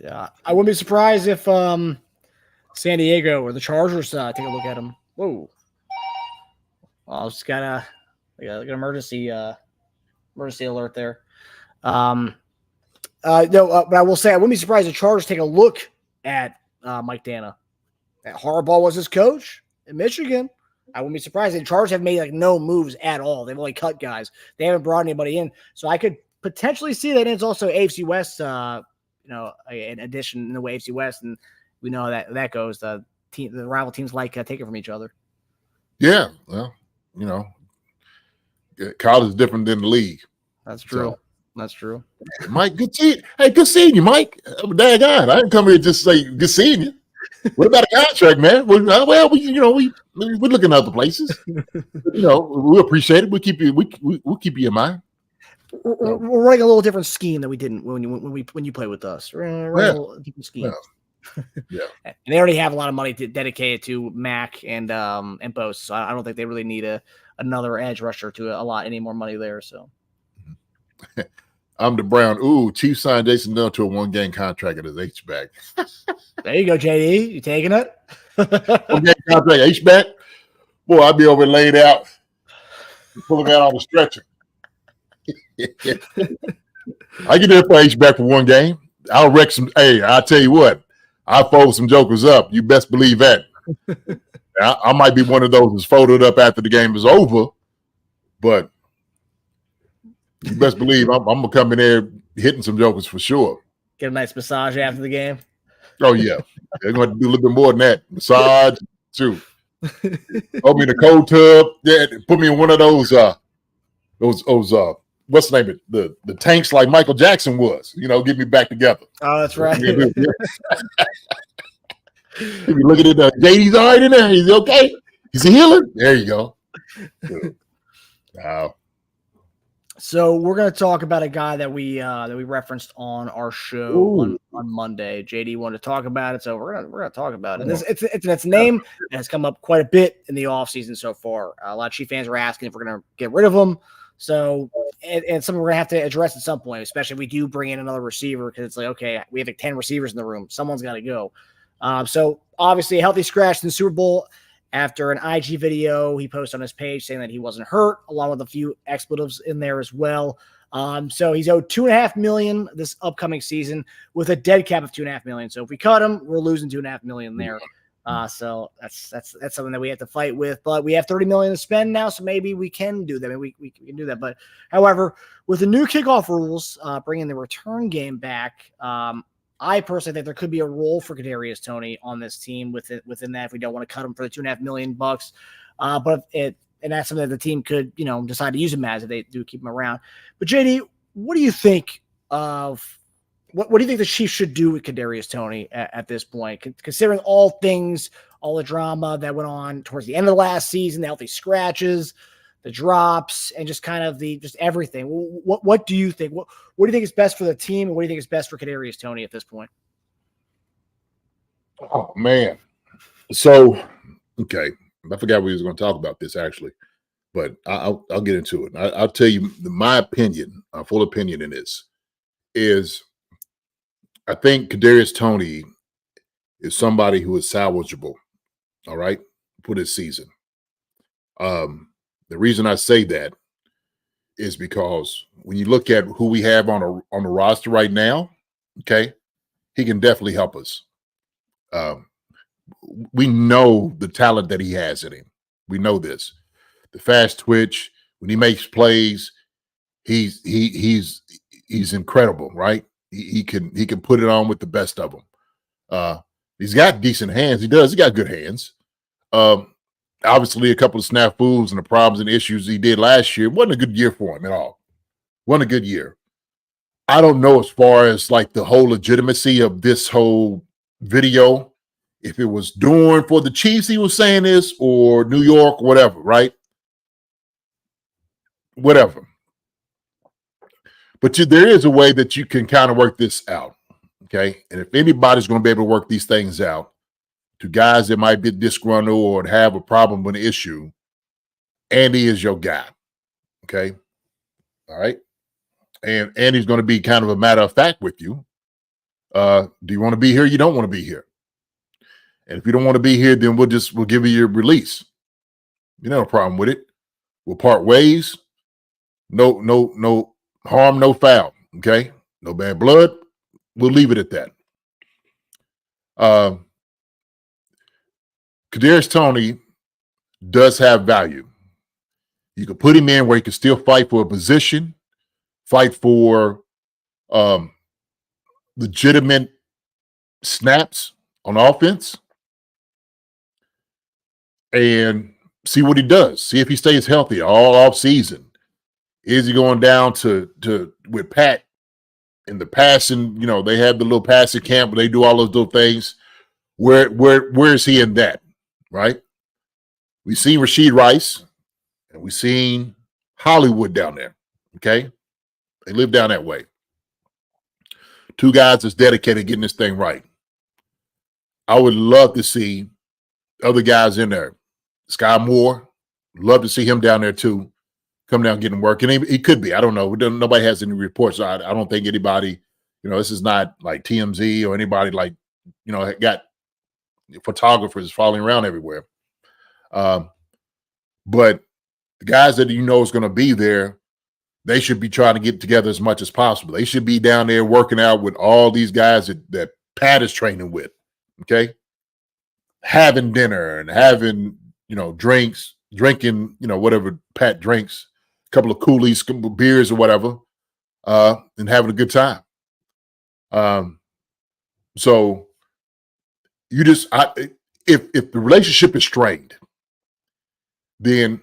Yeah, I wouldn't be surprised if San Diego or the Chargers take a look at him. Whoa, well, I just got an emergency alert there. No, but I will say I wouldn't be surprised if the Chargers take a look at Mike Dana. Harbaugh was his coach in Michigan. I wouldn't be surprised. The Chargers have made like no moves at all. They've only cut guys. They haven't brought anybody in. So I could potentially see that it's also AFC West, an addition in the way AFC West, and we know that goes. The rival teams like taking from each other. Yeah, well, college is different than the league. That's true. So, that's true. Mike, good seeing you, Mike. Daggone, I didn't come here just to say good seeing you. What about a contract, man? Well, we're looking at other places. We appreciate it. We'll keep you in mind. We're running a little different scheme than we didn't when you play with us. We're running a little different scheme. Yeah. And they already have a lot of money dedicated to Mac and Bose, so I don't think they really need another edge rusher to a lot any more money there. So I'm the Brown. Ooh, Chiefs signed Jason Dunn to a 1-game contract at his H-back. There you go, JD. You taking it? 1-game contract, H-back. Boy, I'd be over laid out, pulling out on the stretcher. I get there for H-back for 1 game. I'll wreck some. Hey, I'll tell you what. I'll fold some jokers up. You best believe that. I might be one of those that's folded up after the game is over, but you best believe I'm going to come in there hitting some jokers for sure. Get a nice massage after the game. Oh, yeah. They're going to do a little bit more than that. Massage, too. Put me in a cold tub. Yeah, put me in one of those what's the name of it? The tanks like Michael Jackson was. Get me back together. Oh, that's right. You look at it, JD's all right in there. He's okay. He's a healer. There you go. Wow. So we're going to talk about a guy that we referenced on our show on Monday. JD wanted to talk about it, so we're gonna talk about it. And its name has come up quite a bit in the offseason so far. A lot of Chief fans were asking if we're going to get rid of him. So it's something we're going to have to address at some point, especially if we do bring in another receiver, because it's like, okay, we have like 10 receivers in the room. Someone's got to go. So obviously a healthy scratch in the Super Bowl after an IG video he posted on his page saying that he wasn't hurt, along with a few expletives in there as well. So he's owed $2.5 million this upcoming season with a dead cap of $2.5 million. So if we cut him, we're losing $2.5 million there. So that's something that we have to fight with, but we have $30 million to spend now. So maybe we can do that. Maybe we can do that. But however, with the new kickoff rules, bringing the return game back, I personally think there could be a role for Kadarius Toney on this team within that if we don't want to cut him for the $2.5 million. And that's something that the team could, decide to use him as if they do keep him around. But JD, what do you think of what do you think the Chiefs should do with Kadarius Toney at this point, considering all the drama that went on towards the end of the last season, the healthy scratches, the drops, and just kind of just everything? What do you think? What do you think is best for the team, and what do you think is best for Kadarius Toney at this point? Oh, man. So, okay. I forgot we was going to talk about this, actually, but I'll get into it. I'll tell you my opinion, full opinion in this is I think Kadarius Toney is somebody who is salvageable, all right, for this season. The reason I say that is because when you look at who we have on the roster right now, okay, he can definitely help us. We know the talent that he has in him. We know this. The fast twitch, when he makes plays, he's incredible, right? He can put it on with the best of them. He's got decent hands. He does. He got good hands. Obviously, a couple of snafus and the problems and issues he did last year wasn't a good year for him at all. Wasn't a good year. I don't know as far as like the whole legitimacy of this whole video, if it was doing for the Chiefs he was saying this, or New York, whatever, right? Whatever. But there is a way that you can kind of work this out, okay? And if anybody's going to be able to work these things out, to guys that might be disgruntled or have a problem with an issue, Andy is your guy, okay? All right? And Andy's going to be kind of a matter of fact with you. Do you want to be here? You don't want to be here. And if you don't want to be here, then we'll give you your release. You know, no problem with it. We'll part ways. No harm, no foul. Okay? No bad blood. We'll leave it at that. Kadarius Toney does have value. You can put him in where he can still fight for a position, fight for legitimate snaps on offense, and see what he does. See if he stays healthy all off season. Is he going down to with Pat in the passing? You know, they have the little passing camp where they do all those little things. Where is he in that? Right? We've seen Rashid Rice and we've seen Hollywood down there. Okay. They live down that way. Two guys that's dedicated to getting this thing right. I would love to see other guys in there. Sky Moore, love to see him down there too. Come down getting work. And he could be. I don't know. Nobody has any reports. So I don't think anybody, this is not like TMZ or anybody like, got photographers following around everywhere. But the guys that is going to be there, they should be trying to get together as much as possible. They should be down there working out with all these guys that Pat is training with, okay? Having dinner and having, drinks, drinking, whatever Pat drinks, a couple of coolies, couple of beers or whatever, and having a good time. So you just, if the relationship is strained, then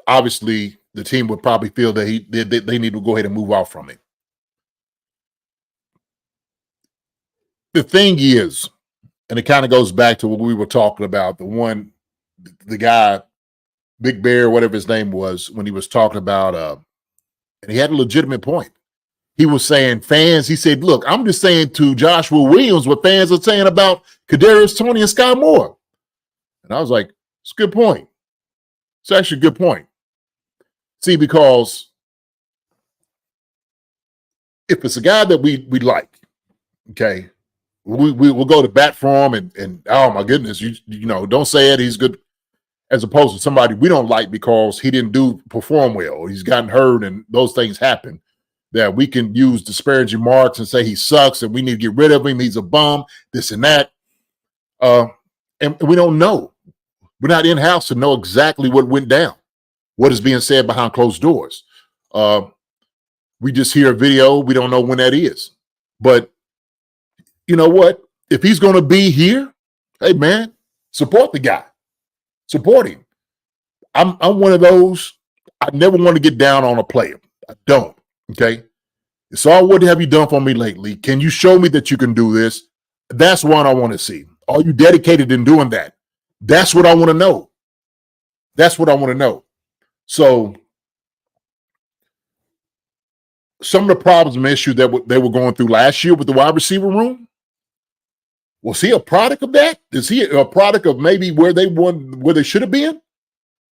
obviously the team would probably feel that they need to go ahead and move off from it. The thing is, and it kind of goes back to what we were talking about, the guy, Big Bear, whatever his name was, when he was talking about, and he had a legitimate point. He was saying fans, he said, look, I'm just saying to Joshua Williams what fans are saying about Kadarius Toney and Sky Moore. And I was like, it's a good point. It's actually a good point. See, because if it's a guy that we like, okay, we'll go to bat for him and oh my goodness, you don't say it, he's good, as opposed to somebody we don't like because he didn't perform well, or he's gotten hurt and those things happen, that we can use disparaging marks and say he sucks and we need to get rid of him, he's a bum, this and that. And we don't know. We're not in-house to know exactly what went down, what is being said behind closed doors. We just hear a video. We don't know when that is. But you know what? If he's going to be here, hey, man, support the guy. Support him. I'm one of those. I never want to get down on a player. I don't. Okay? It's all, what have you done for me lately? Can you show me that you can do this? That's what I want to see. Are you dedicated in doing that? That's what I want to know. That's what I want to know. So some of the problems and issues that they were going through last year with the wide receiver room, was he a product of that? Is he a product of maybe where they should have been?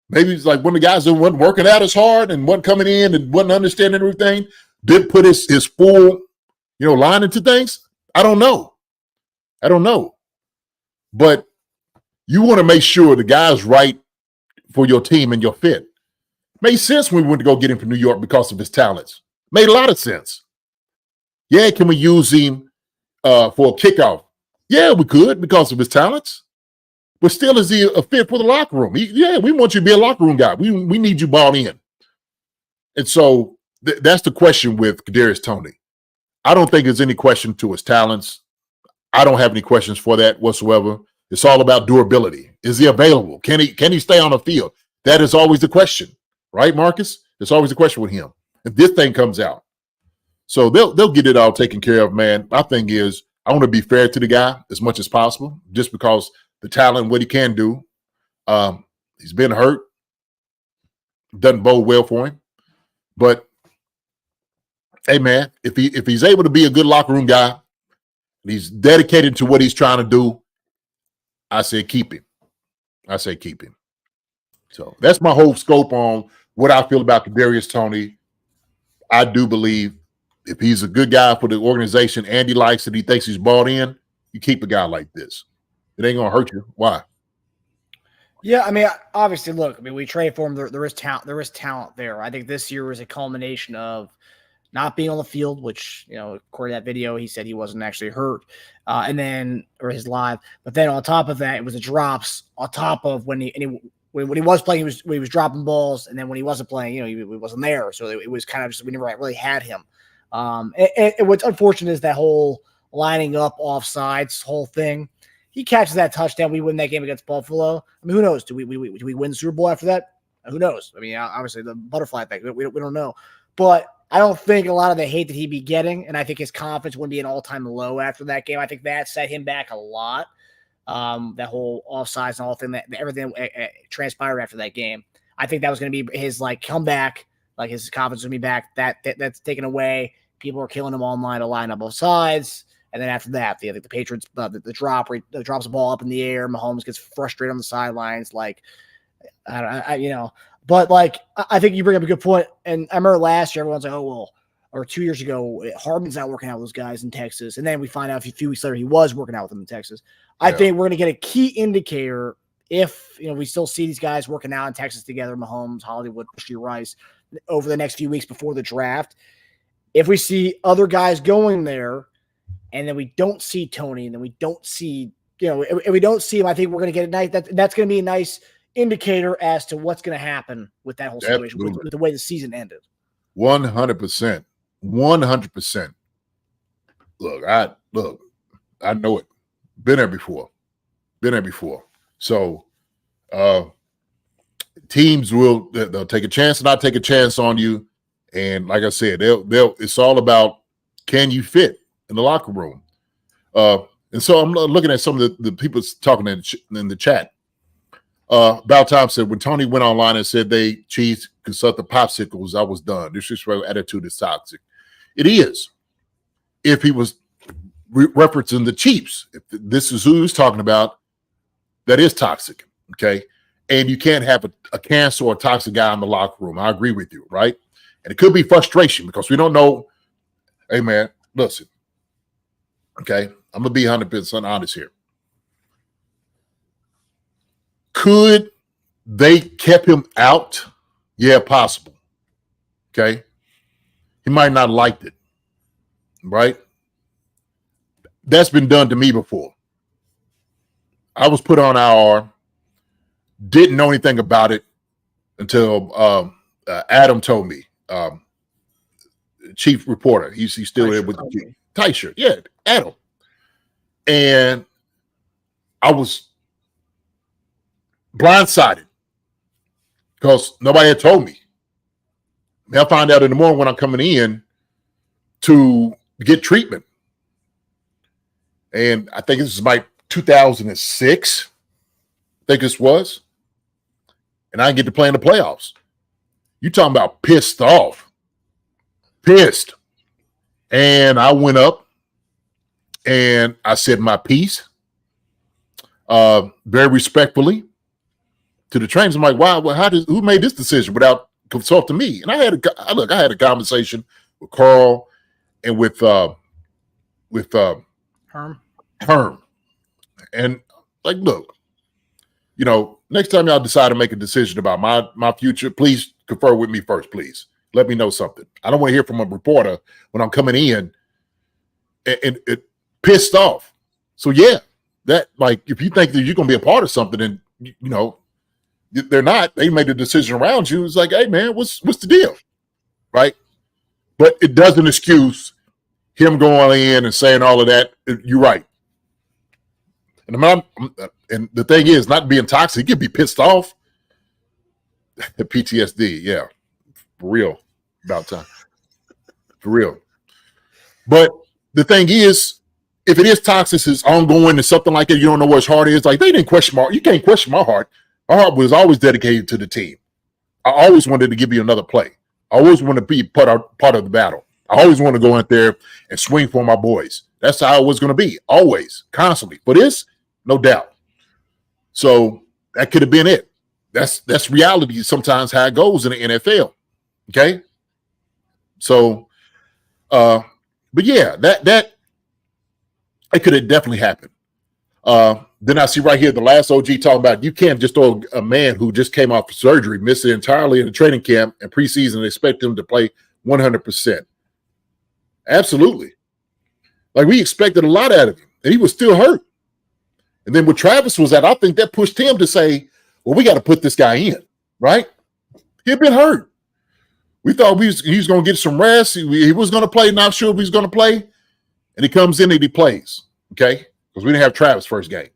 Maybe it's like when the guys that weren't working out as hard and wasn't coming in and wasn't understanding everything, didn't put his full, line into things. I don't know. But you want to make sure the guy's right for your team and your fit. Made sense when we went to go get him from New York because of his talents. Made a lot of sense. Yeah, can we use him for a kickoff? Yeah, we could because of his talents. But still, is he a fit for the locker room? We want you to be a locker room guy. We need you bought in. And so that's the question with Kadarius Toney. I don't think there's any question to his talents. I don't have any questions for that whatsoever. It's all about durability. Is he available? Can he stay on the field? That is always the question, right, Marcus? It's always the question with him. If this thing comes out. So they'll get it all taken care of, man. My thing is I want to be fair to the guy as much as possible, just because the talent, what he can do. He's been hurt. Doesn't bode well for him. But hey, man, if he's able to be a good locker room guy, and he's dedicated to what he's trying to do, I say keep him. So that's my whole scope on what I feel about Kadarius Toney. I do believe if he's a good guy for the organization and he likes it, he thinks he's bought in, you keep a guy like this. It ain't going to hurt you. Why? Yeah, I mean, obviously, look, I mean, we trade for him. There is talent. There is talent there. I think this year was a culmination of not being on the field, which, according to that video, he said he wasn't actually hurt, or his live. But then on top of that, it was the drops on top of when he was playing, he was dropping balls, and then when he wasn't playing, he wasn't there. So it was kind of just we never really had him. And what's unfortunate is that whole lining up offsides whole thing. He catches that touchdown, we win that game against Buffalo. I mean, who knows? Do we win the Super Bowl after that? Who knows? I mean, obviously the butterfly thing, we don't know. But I don't think a lot of the hate that he'd be getting, and I think his confidence would be an all-time low after that game. I think that set him back a lot. That whole offsides and all thing, that everything transpired after that game. I think that was going to be his comeback, his confidence would be back. That's taken away. People are killing him online to line up both sides. And then after that, the Patriots, the drop where he drops the ball up in the air, Mahomes gets frustrated on the sidelines. But I think you bring up a good point. And I remember last year, everyone's like, or 2 years ago, Hardman's not working out with those guys in Texas. And then we find out a few weeks later, he was working out with them in Texas. I think we're going to get a key indicator if, we still see these guys working out in Texas together, Mahomes, Hollywood, Rashee Rice, over the next few weeks before the draft. If we see other guys going there, and then we don't see Toney, and then we don't see, if we don't see him, I think we're going to get a nice, that's going to be a nice indicator as to what's going to happen with that whole situation, with the way the season ended. 100%. 100%. Look, I know it. Been there before. So teams they'll take a chance and not take a chance on you. And like I said, it's all about, can you fit in the locker room? And so I'm looking at some of the people talking in the chat. About time said, when Toney went online and said Chiefs consult the popsicles, I was done. This attitude is toxic. It is. If he was referencing the Chiefs, if this is who he was talking about, that is toxic, okay? And you can't have a cancer or a toxic guy in the locker room. I agree with you, right? And it could be frustration because we don't know. Hey, man, listen. Okay, I'm going to be 100% honest here. Could they kept him out? Yeah, possible. Okay. He might not have liked it, right? That's been done to me before. I was put on IR, didn't know anything about it until Adam told me, chief reporter. He's still there with the tight shirt. Yeah, Adam. And I was blindsided because nobody had told me. I find out in the morning when I'm coming in to get treatment. And I think this is like 2006. I think this was. And I didn't get to play in the playoffs. You talking about pissed off. Pissed. And I went up and I said my piece very respectfully to the trainers. I'm like, wow, who made this decision without consulting me? And I had a conversation with Carl and with Herm. And like, look, next time y'all decide to make a decision about my future, please confer with me first, please. Let me know something. I don't want to hear from a reporter when I'm coming in and pissed off. So yeah, that like if you think that you're gonna be a part of something and you know they're not, they made a decision around you. It's like, hey man, what's the deal? Right? But it doesn't excuse him going in and saying all of that. You're right. And the thing is, not being toxic, he could be pissed off. PTSD, yeah. For real. About time. For real. But the thing is, if it is toxic, it's ongoing and something like that, you don't know what his heart is. Like, they didn't question you can't question my heart. My heart was always dedicated to the team. I always wanted to give you another play. I always want to be part of the battle. I always want to go out there and swing for my boys. That's how it was going to be, always, constantly. For this, no doubt. So that could have been it. That's reality sometimes how it goes in the NFL. Okay? So, but yeah, that could have definitely happened. Then I see right here the last OG talking about you can't just throw a man who just came off surgery, missed it entirely in the training camp and preseason, and expect him to play 100%. Absolutely. Like we expected a lot out of him, and he was still hurt. And then when Travis was out, I think that pushed him to say, well, we got to put this guy in, right? He had been hurt. We thought he was going to get some rest. He was going to play, not sure if he's going to play. And he comes in and he plays, okay? Because we didn't have Travis first game.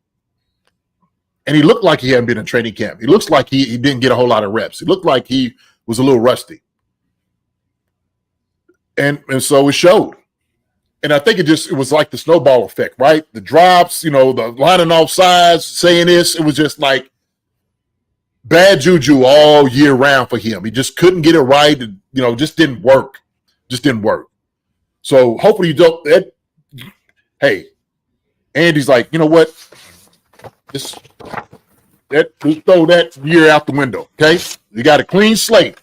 And he looked like he hadn't been in training camp. He looks like he didn't get a whole lot of reps. He looked like he was a little rusty. And so it showed. And I think it was like the snowball effect, right? The drops, the lining off sides, saying this, it was just like bad juju all year round for him. He just couldn't get it right. Just didn't work. So hopefully you don't. Hey, Andy's like, you know what? Just throw that year out the window, okay? You got a clean slate.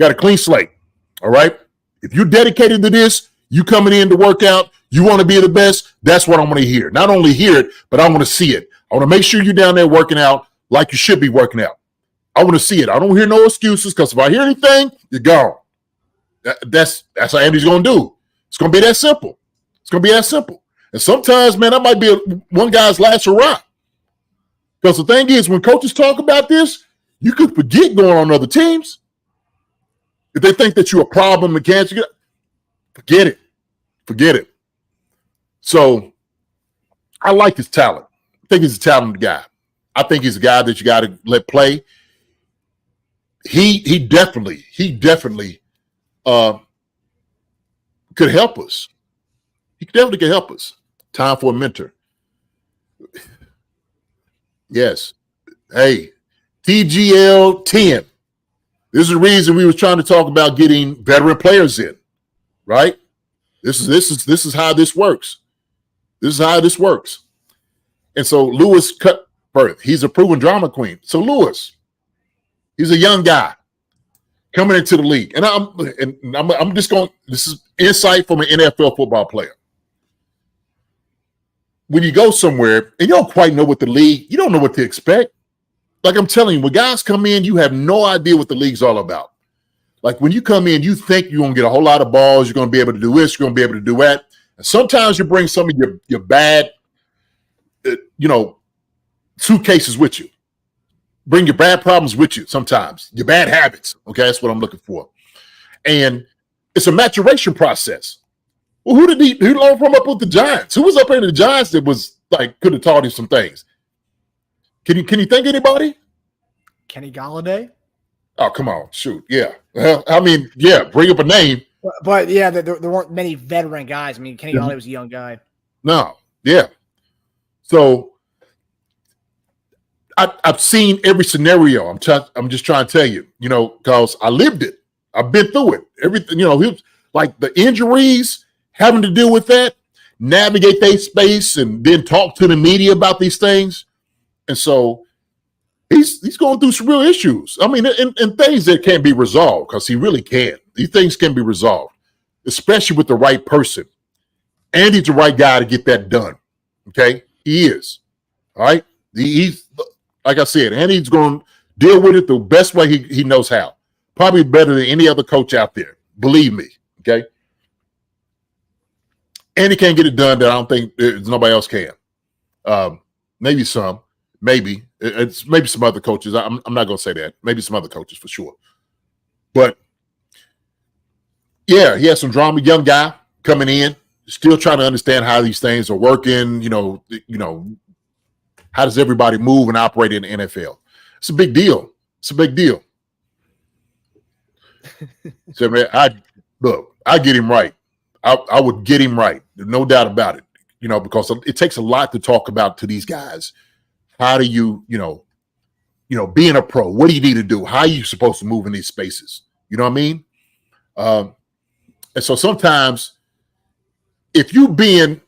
All right? If you're dedicated to this, you coming in to work out, you want to be the best, that's what I'm going to hear. Not only hear it, but I want to see it. I want to make sure you're down there working out like you should be working out. I want to see it. I don't hear no excuses because if I hear anything, you're gone. That's how Andy's going to do. It's going to be that simple. And sometimes, man, that might be one guy's last hurrah. Because the thing is, when coaches talk about this, you could forget going on other teams. If they think that you're a problem and can't, forget it. So I like his talent. I think he's a talented guy. I think he's a guy that you got to let play. He definitely could help us. He definitely could help us. Time for a mentor. Yes. Hey, TGL 10. This is the reason we was trying to talk about getting veteran players in, right? This is how this works. And so Lewis Cutbirth, he's a proven drama queen. So Lewis, he's a young guy coming into the league. And I'm just going, this is insight from an NFL football player. When you go somewhere and you don't quite know what you don't know what to expect. Like I'm telling you, when guys come in, you have no idea what the league's all about. Like when you come in, you think you're going to get a whole lot of balls. You're going to be able to do this. You're going to be able to do that. And sometimes you bring some of your bad, suitcases with you. Bring your bad problems with you sometimes. Your bad habits. Okay, that's what I'm looking for. And it's a maturation process. Well, who learned from up with the Giants? Who was up in the Giants that was like could have taught him some things? Can you think of anybody? Kenny Golladay. Oh, come on, shoot, yeah. Well, I mean, yeah, bring up a name. But yeah, there weren't many veteran guys. I mean, Kenny Golladay was a young guy. No, yeah. So I've seen every scenario. I'm just trying to tell you, because I lived it. I've been through it. Everything, he was like the injuries, having to deal with that, navigate their space, and then talk to the media about these things. And so he's going through some real issues. I mean, and things that can't be resolved because he really can. These things can be resolved, especially with the right person. Andy's the right guy to get that done. Okay? He is. All right? He's, like I said, Andy's going to deal with it the best way he knows how. Probably better than any other coach out there. Believe me, okay? And he can't get it done that I don't think there's nobody else can. Maybe some. Maybe. It's maybe some other coaches. I'm not going to say that. Maybe some other coaches for sure. But, yeah, he has some drama. Young guy coming in, still trying to understand how these things are working. How does everybody move and operate in the NFL? It's a big deal. It's a big deal. So, man, I get him right. I would get him right. There's no doubt about it, because it takes a lot to talk about to these guys. How do you, being a pro, what do you need to do? How are you supposed to move in these spaces? You know what I mean? And so sometimes if the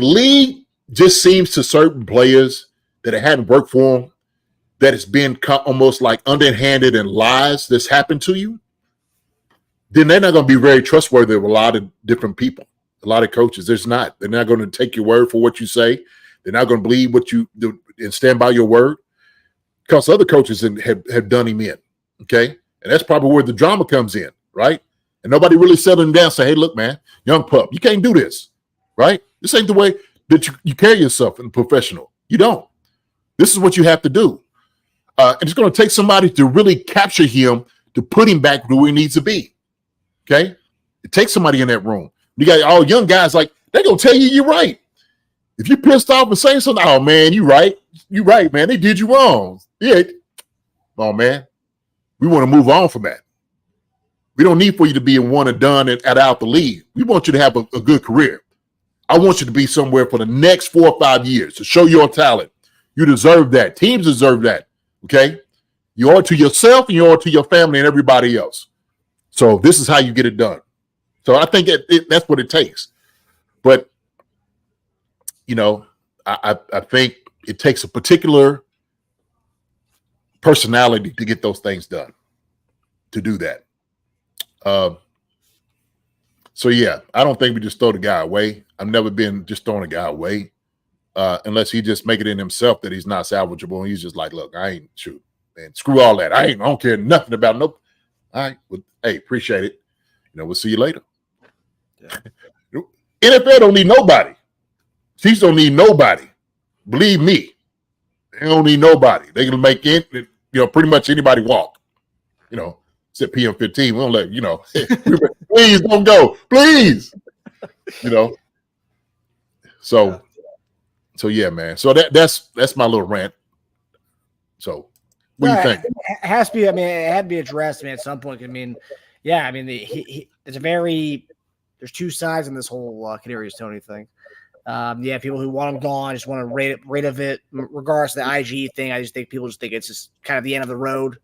league just seems to certain players that it hadn't worked for them, that it's been almost like underhanded and lies that's happened to you, then they're not going to be very trustworthy of a lot of different people, a lot of coaches. They're not going to take your word for what you say. They're not going to believe what you do and stand by your word, because other coaches have done him in, okay? And that's probably where the drama comes in, right? And nobody really settled him down and say, hey, look, man, young pup, you can't do this, right? This ain't the way that you carry yourself in professional. You don't. This is what you have to do. And it's going to take somebody to really capture him to put him back where he needs to be, okay? It takes somebody in that room. You got all young guys like, they're going to tell you you're right. If you're pissed off and saying something, oh, man, you right, man. They did you wrong. Yeah. Oh, man, we want to move on from that. We don't need for you to be a one and done and out the league. We want you to have a good career. I want you to be somewhere for the next 4 or 5 years to show your talent. You deserve that. Teams deserve that, okay? You owe it to yourself and you owe it to your family and everybody else. So this is how you get it done. So I think that's what it takes. But, I think it takes a particular personality to get those things done, to do that. So, yeah, I don't think we just throw the guy away. I've never been just throwing a guy away unless he just make it in himself that he's not salvageable. And he's just like, look, I ain't shoot, man. Screw all that. I don't care nothing about nope. All right. Well, hey, appreciate it. We'll see you later. Yeah. NFL don't need nobody. Chiefs don't need nobody. Believe me. They don't need nobody. They can make it, pretty much anybody walk. Except PM15. We don't let, please don't go. Please. So yeah, man. So that's my little rant. So what do you think? It has to be, it had to be addressed, at some point. There's two sides in this whole Kadarius Toney thing. People who want him gone just want to rate of it. Regardless of the IG thing, I just think people just think it's just kind of the end of the road.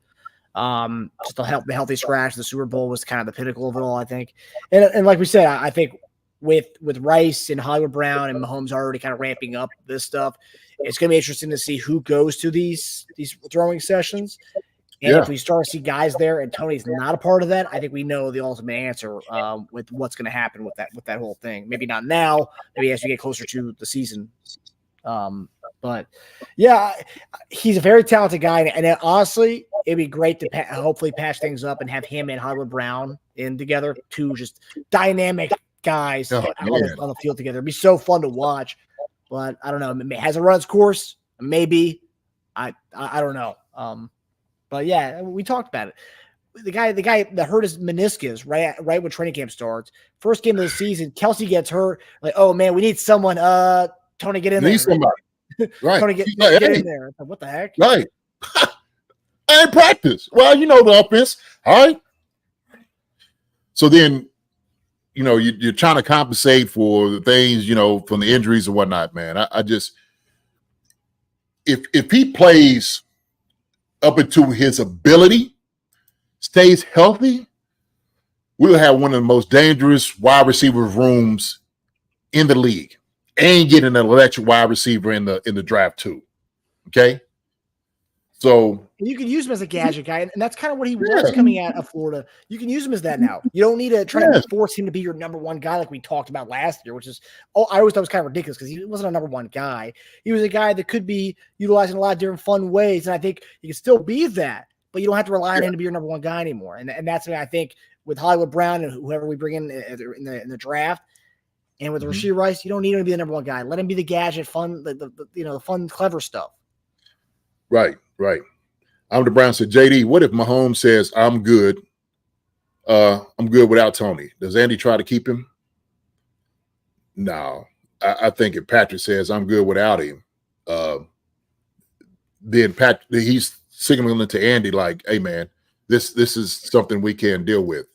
Just the healthy scratch. The Super Bowl was kind of the pinnacle of it all, I think. And like we said, I think with Rice and Hollywood Brown and Mahomes already kind of ramping up this stuff, it's going to be interesting to see who goes to these throwing sessions. And if we start to see guys there and Tony's not a part of that, I think we know the ultimate answer with what's going to happen with that whole thing. Maybe not now, maybe as we get closer to the season. But yeah, he's a very talented guy. And honestly, it'd be great to hopefully patch things up and have him and Hollywood Brown in together, two just dynamic guys on the field together. It'd be so fun to watch. But I don't know. Has it run its course? Maybe. I don't know. But yeah, we talked about it. The guy that hurt his meniscus right when training camp starts. First game of the season, Kelsey gets hurt. Like, oh man, we need someone. Tony, get in there. Need somebody. Right. Tony, get in there. Like, what the heck? Right. And practice. Well, the offense. All right. So then, you're trying to compensate for the things, from the injuries and whatnot, man. I just, if he plays up into his ability, stays healthy, we'll have one of the most dangerous wide receiver rooms in the league, and get an electric wide receiver in the draft too. Okay, so you can use him as a gadget guy, and that's kind of what he was coming out of Florida. You can use him as that now. You don't need to try to force him to be your number one guy like we talked about last year, which is I always thought was kind of ridiculous because he wasn't a number one guy. He was a guy that could be utilized in a lot of different fun ways, and I think he can still be that. but you don't have to rely on him to be your number one guy anymore. And that's what I think with Hollywood Brown and whoever we bring in the draft, and with Rashee Rice, you don't need him to be the number one guy. Let him be the gadget, fun, the fun, clever stuff. Right. Amanda Brown said, JD, what if Mahomes says, I'm good without Toney? Does Andy try to keep him? No. I think if Patrick says, I'm good without him, then he's signaling to Andy like, hey, man, this is something we can deal with.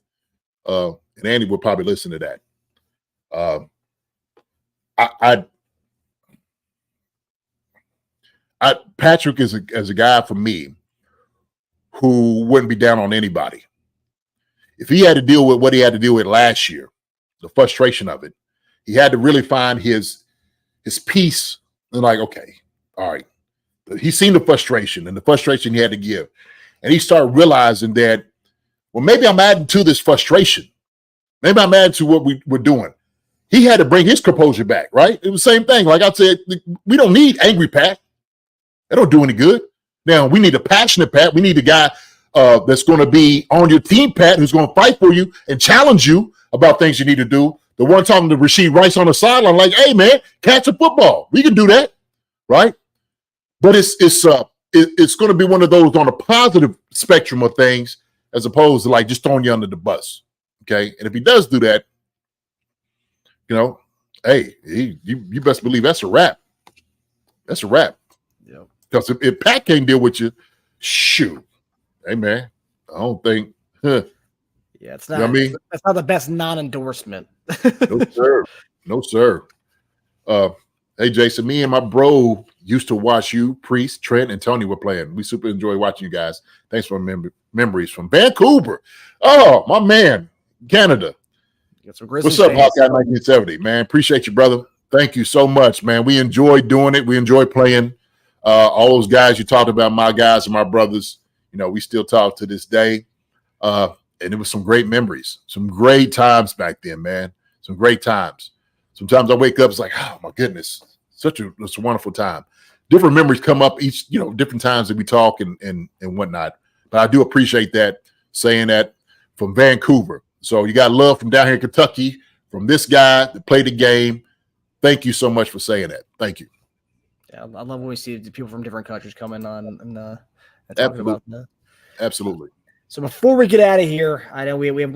And Andy will probably listen to that. Patrick is a guy for me who wouldn't be down on anybody. If he had to deal with what he had to deal with last year, the frustration of it, he had to really find his peace and like, okay, all right. He's seen the frustration and the frustration he had to give. And he started realizing that, well, maybe I'm adding to this frustration. Maybe I'm adding to what we're doing. He had to bring his composure back, right? It was the same thing. Like I said, we don't need angry Pat. That don't do any good. Now, we need a passionate Pat. We need a guy that's going to be on your team, Pat, who's going to fight for you and challenge you about things you need to do. The one talking to Rashee Rice on the sideline, like, hey, man, catch a football. We can do that, right? But it's going to be one of those on a positive spectrum of things as opposed to, like, just throwing you under the bus, okay? And if he does do that, hey, you best believe that's a wrap. That's a wrap. Yeah. Because if Pat can't deal with you, shoot. Hey, man, I don't think. Yeah, it's not. You know what I mean? That's not the best non-endorsement. No, sir. Hey, Jason, me and my bro used to watch you, Priest, Trent, and Tony were playing. We super enjoy watching you guys. Thanks for memories from Vancouver. Oh, my man, Canada. Got some Grizzlies. What's up, Hawkeye 1970, man? Appreciate you, brother. Thank you so much, man. We enjoy doing it. We enjoy playing. All those guys you talked about, my guys and my brothers, we still talk to this day. And it was some great memories, some great times back then, man. Some great times. Sometimes I wake up, it's like, oh, my goodness, it's a wonderful time. Different memories come up each, different times that we talk and whatnot. But I do appreciate that, saying that from Vancouver. So you got love from down here in Kentucky, from this guy that played the game. Thank you so much for saying that. Thank you. Yeah, I love when we see people from different countries coming on and talking about that. Absolutely. So before we get out of here, I know we have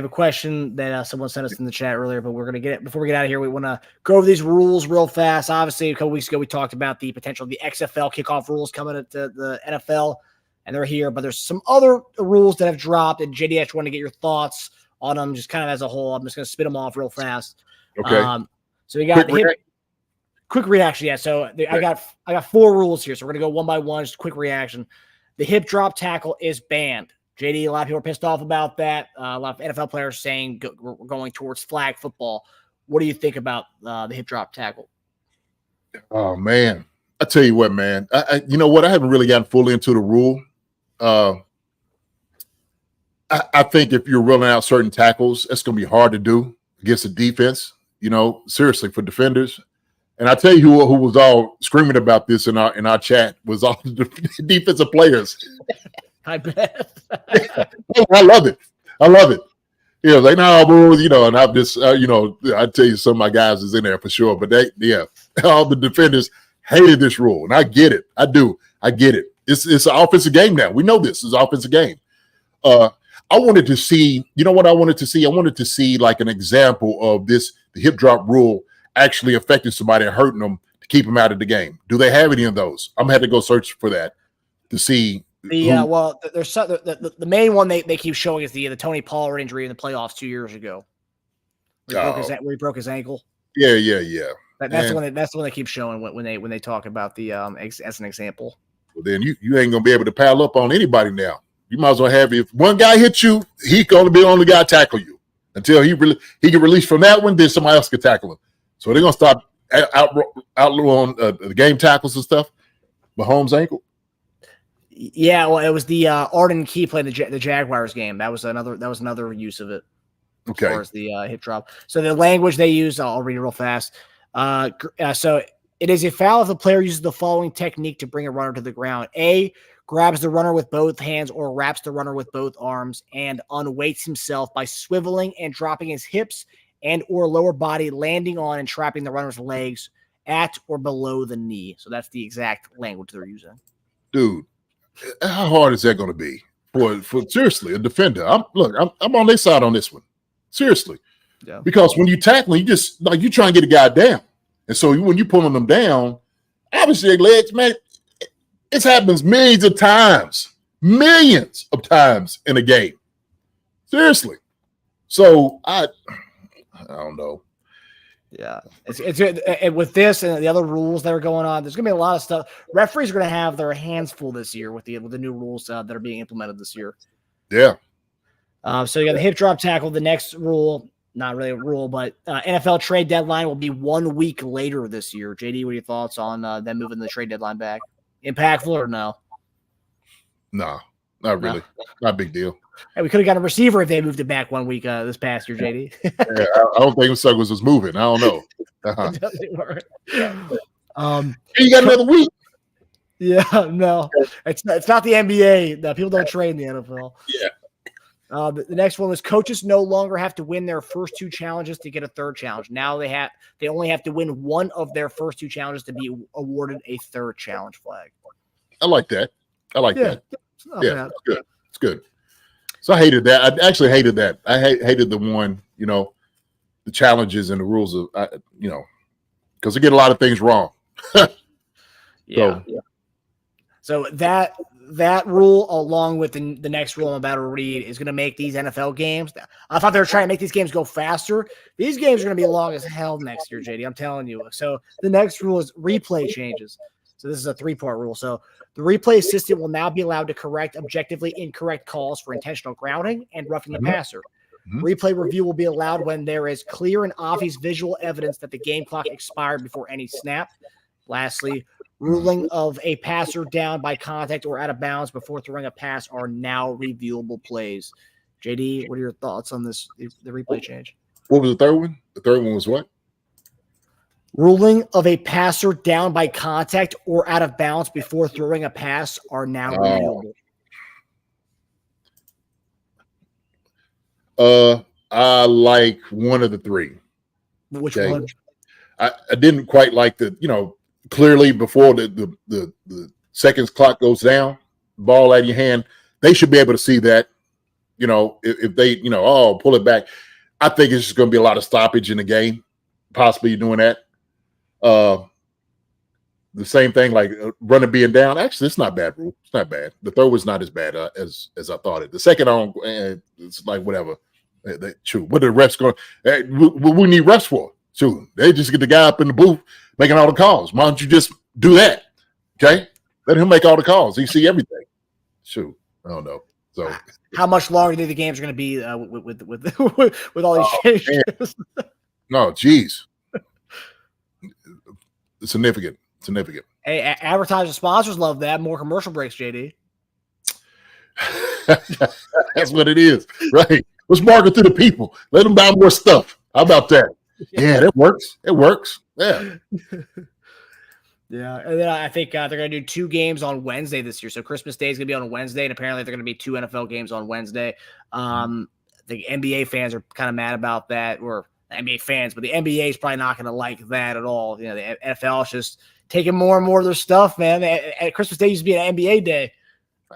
a question that someone sent us in the chat earlier, but we're gonna get it before we get out of here. We want to go over these rules real fast. Obviously, a couple weeks ago we talked about the potential of the XFL kickoff rules coming at the NFL, and they're here. But there's some other rules that have dropped, and JD, I just want to get your thoughts on them, just kind of as a whole. I'm just gonna spit them off real fast. Okay. So we got quick reaction. Yeah. So I got 4 rules here, so we're gonna go one by one. Just quick reaction. The hip drop tackle is banned. JD, a lot of people are pissed off about that. A lot of NFL players saying we're going towards flag football. What do you think about the hip drop tackle? Oh, man. I tell you what, man. You know what? I haven't really gotten fully into the rule. I think if you're rolling out certain tackles, it's going to be hard to do against the defense, seriously, for defenders. And I tell you who was all screaming about this in our chat was all the defensive players. I bet. I love it. Like, no, bro, and I'm just, I tell you, some of my guys is in there for sure. But all the defenders hated this rule. And I get it. I do. I get it. It's an offensive game now. We know this is an offensive game. I wanted to see, what I wanted to see? I wanted to see like an example of the hip drop rule actually affecting somebody and hurting them to keep them out of the game. Do they have any of those? I'm going to have to go search for that to see. There's the main one they keep showing is the Tony Pollard injury in the playoffs 2 years ago, where he broke his ankle. Yeah. That's the one they keep showing when they talk about the as an example. Well, then you ain't gonna be able to pile up on anybody now. You might as well have, if one guy hits you, he's gonna be the only guy to tackle you until he can release from that one. Then somebody else can tackle him. So they're gonna stop outlawing the game tackles and stuff. Mahomes' ankle. Yeah, well, it was the Arden Key playing the Jaguars game. That was another use of it. Okay. As far as the hip drop. So the language they use, I'll read it real fast. So It is a foul if the player uses the following technique to bring a runner to the ground. A, grabs the runner with both hands or wraps the runner with both arms and unweights himself by swiveling and dropping his hips and or lower body, landing on and trapping the runner's legs at or below the knee. So that's the exact language they're using. Dude, how hard is that going to be for seriously a defender? I'm on their side on this one. Seriously. Yeah. Because when you tackle, you just like you try and get a guy down. And so when you pulling them down, obviously their legs, man, it happens millions of times in a game. Seriously. So I don't know. Yeah, it's with this and the other rules that are going on. There's going to be a lot of stuff. Referees are going to have their hands full this year with the new rules that are being implemented this year. Yeah. So you got the hip drop tackle. The next rule, not really a rule, but NFL trade deadline will be 1 week later this year. JD, what are your thoughts on them moving the trade deadline back? Impactful or no? No, not really. No. Not a big deal. Hey, we could have got a receiver if they moved it back 1 week this past year, JD. Yeah, I don't think Suggles was moving. I don't know. Uh-huh. It doesn't work. You got another week. Yeah, no, it's not the NBA. No, people don't trade in the NFL. Yeah. The next one is coaches no longer have to win their first 2 challenges to get a third challenge. Now they only have to win one of their first 2 challenges to be awarded a third challenge flag. I like that. That. Yeah, bad. it's good. It's good. So I hated that. I actually hated that. I hated the one, the challenges and the rules of, because they get a lot of things wrong. Yeah. So that rule, along with the next rule I'm about to read, is going to make these NFL games. I thought they were trying to make these games go faster. These games are going to be long as hell next year, JD. I'm telling you. So the next rule is replay changes. So this is a 3-part rule. So the replay assistant will now be allowed to correct objectively incorrect calls for intentional grounding and roughing the passer. Mm-hmm. Replay review will be allowed when there is clear and obvious visual evidence that the game clock expired before any snap. Lastly, ruling of a passer down by contact or out of bounds before throwing a pass are now reviewable plays. JD, what are your thoughts on this, the replay change? What was the third one? The third one was what? Ruling of a passer down by contact or out of bounds before throwing a pass are now reviewable. I like one of the 3. Which one? I didn't quite like clearly before the seconds clock goes down, ball out of your hand, they should be able to see that, if they, pull it back. I think it's just going to be a lot of stoppage in the game, possibly doing that. The same thing like runner being down. Actually, it's not bad. It's not bad. The throw was not as bad as I thought it. The second on, it's like whatever. True. What are the refs going? We need refs for? True. They just get the guy up in the booth making all the calls. Why don't you just do that? Okay, let him make all the calls. He see everything. Shoot, I don't know. So, how much longer do you think the games are going to be with all these changes? No, geez. Significant. Hey, advertisers, sponsors love that. More commercial breaks, JD. That's what it is, right? Let's market to the people. Let them buy more stuff. How about that? Yeah, that works. It works. Yeah. Yeah, and then I think they're going to do 2 games on Wednesday this year. So Christmas Day is going to be on Wednesday, and apparently they're going to be 2 NFL games on Wednesday. The NBA fans are kind of mad about that, or NBA fans, but the NBA is probably not going to like that at all. The NFL is just taking more and more of their stuff, man. At Christmas Day used to be an NBA day.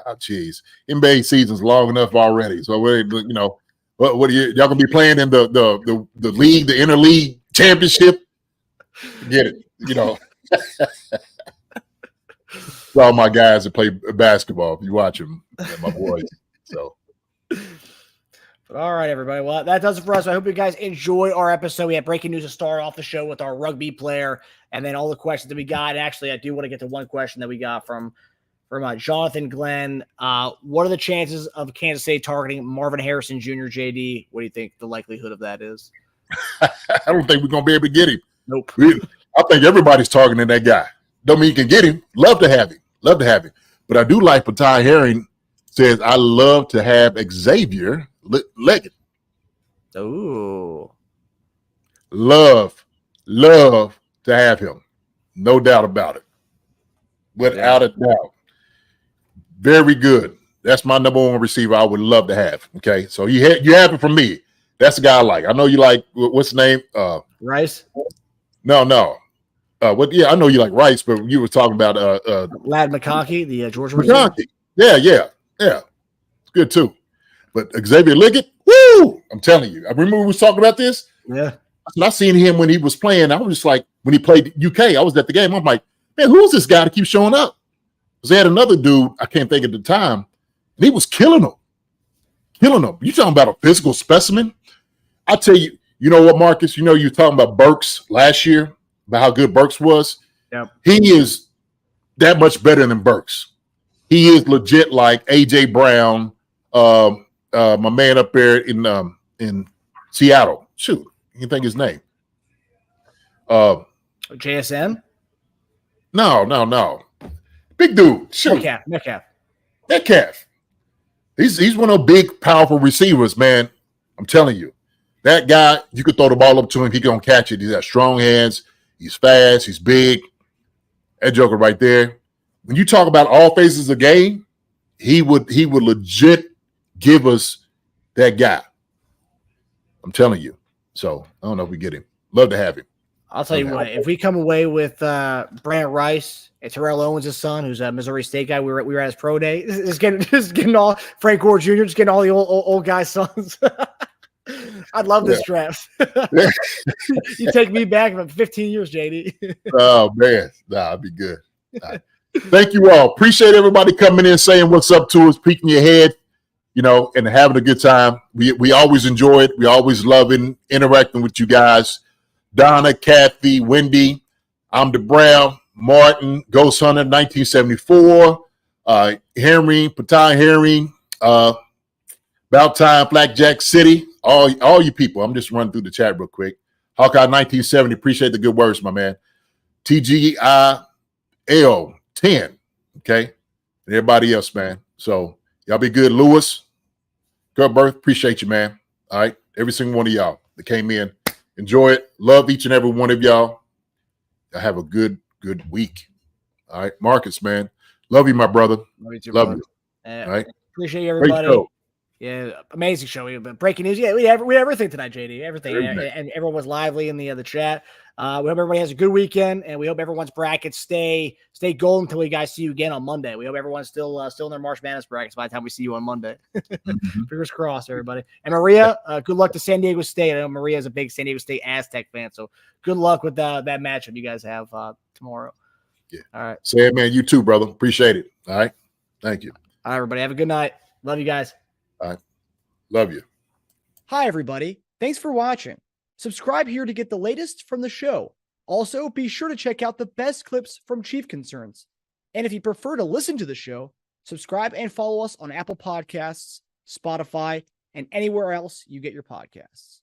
Oh, geez. NBA season's long enough already. So, what are y'all going to be playing in the league, the interleague championship? Get it, all my guys that play basketball. If you watch them, my boys. So. But all right, everybody. Well, that does it for us. I hope you guys enjoy our episode. We had breaking news to start off the show with our rugby player, and then all the questions that we got. And actually, I do want to get to one question that we got from Jonathan Glenn. What are the chances of Kansas City targeting Marvin Harrison Jr., JD? What do you think the likelihood of that is? I don't think we're going to be able to get him. Nope. I think everybody's targeting that guy. Don't mean you can get him. Love to have him. But I do like Patai Herring says, I love to have Xavier Leggett. Ooh. Love to have him. No doubt about it. Without a doubt. Very good. That's my number one receiver I would love to have. Okay. So you have it from me. That's the guy I like. I know you like, what's the name? Rice? No. Yeah, I know you like Rice, but you were talking about Lad McConkey, the Georgia McConkey. Yeah. It's good too. But Xavier Liggett, woo! I'm telling you. I remember we was talking about this. Yeah. I seen him when he was playing. I was just like, when he played UK, I was at the game. I'm like, man, who's this guy that keeps showing up? Because they had another dude, I can't think at the time, and he was killing him. You talking about a physical specimen? I tell you, you know what, Marcus? You know, you were talking about Burks last year, about how good Burks was. Yep. He is that much better than Burks. He is legit like A.J. Brown, my man up there in Seattle. Shoot, you can think his name. JSN? No. Big dude. Shoot. Metcalf. He's one of those big, powerful receivers, man. I'm telling you. That guy, you could throw the ball up to him, he gonna catch it. He's got strong hands, he's fast, he's big. That joker right there. When you talk about all phases of the game, he would legit give us that guy. I'm telling you. So I don't know if we get him. Love to have him. I'll tell you what, if we come away with Brant Rice and Terrell Owens' son, who's a Missouri State guy, we were at his pro day. Just getting all Frank Gore Jr., just getting all the old guys' sons. I'd love this draft. You take me back about 15 years, JD. Oh man, it'd be good. Thank you all. Appreciate everybody coming in, saying what's up to us, peeking your head, and having a good time. We always enjoy it. We always love interacting with you guys. Donna, Kathy, Wendy, I'm DeBrown, Martin, Ghost Hunter, 1974, Henry, Patai Henry, About Time, Blackjack City, all you people. I'm just running through the chat real quick. Hawkeye 1970, appreciate the good words, my man. TGIL 10, okay? And everybody else, man. So y'all be good. Lewis, good birth, appreciate you, man. All right, every single one of y'all that came in. Enjoy it. Love each and every one of y'all. Y'all have a good week. All right. Marcus, man. Love you, my brother. Love you too, Love brother. you. All right. Appreciate everybody. Great show. Yeah, amazing show. We have breaking news. Yeah, we had everything tonight, JD. Everything. And everyone was lively in the chat. We hope everybody has a good weekend, and we hope everyone's brackets stay golden until we guys see you again on Monday. We hope everyone's still in their March Madness brackets by the time we see you on Monday. Fingers crossed, everybody. And Maria, good luck to San Diego State. I know Maria is a big San Diego State Aztec fan, so good luck with that matchup you guys have tomorrow. Yeah. All right. Say it, man. You too, brother. Appreciate it. All right. Thank you. All right, everybody. Have a good night. Love you guys. All right. Love you. Hi, everybody. Thanks for watching. Subscribe here to get the latest from the show. Also, be sure to check out the best clips from Chief Concerns. And if you prefer to listen to the show, subscribe and follow us on Apple Podcasts, Spotify, and anywhere else you get your podcasts.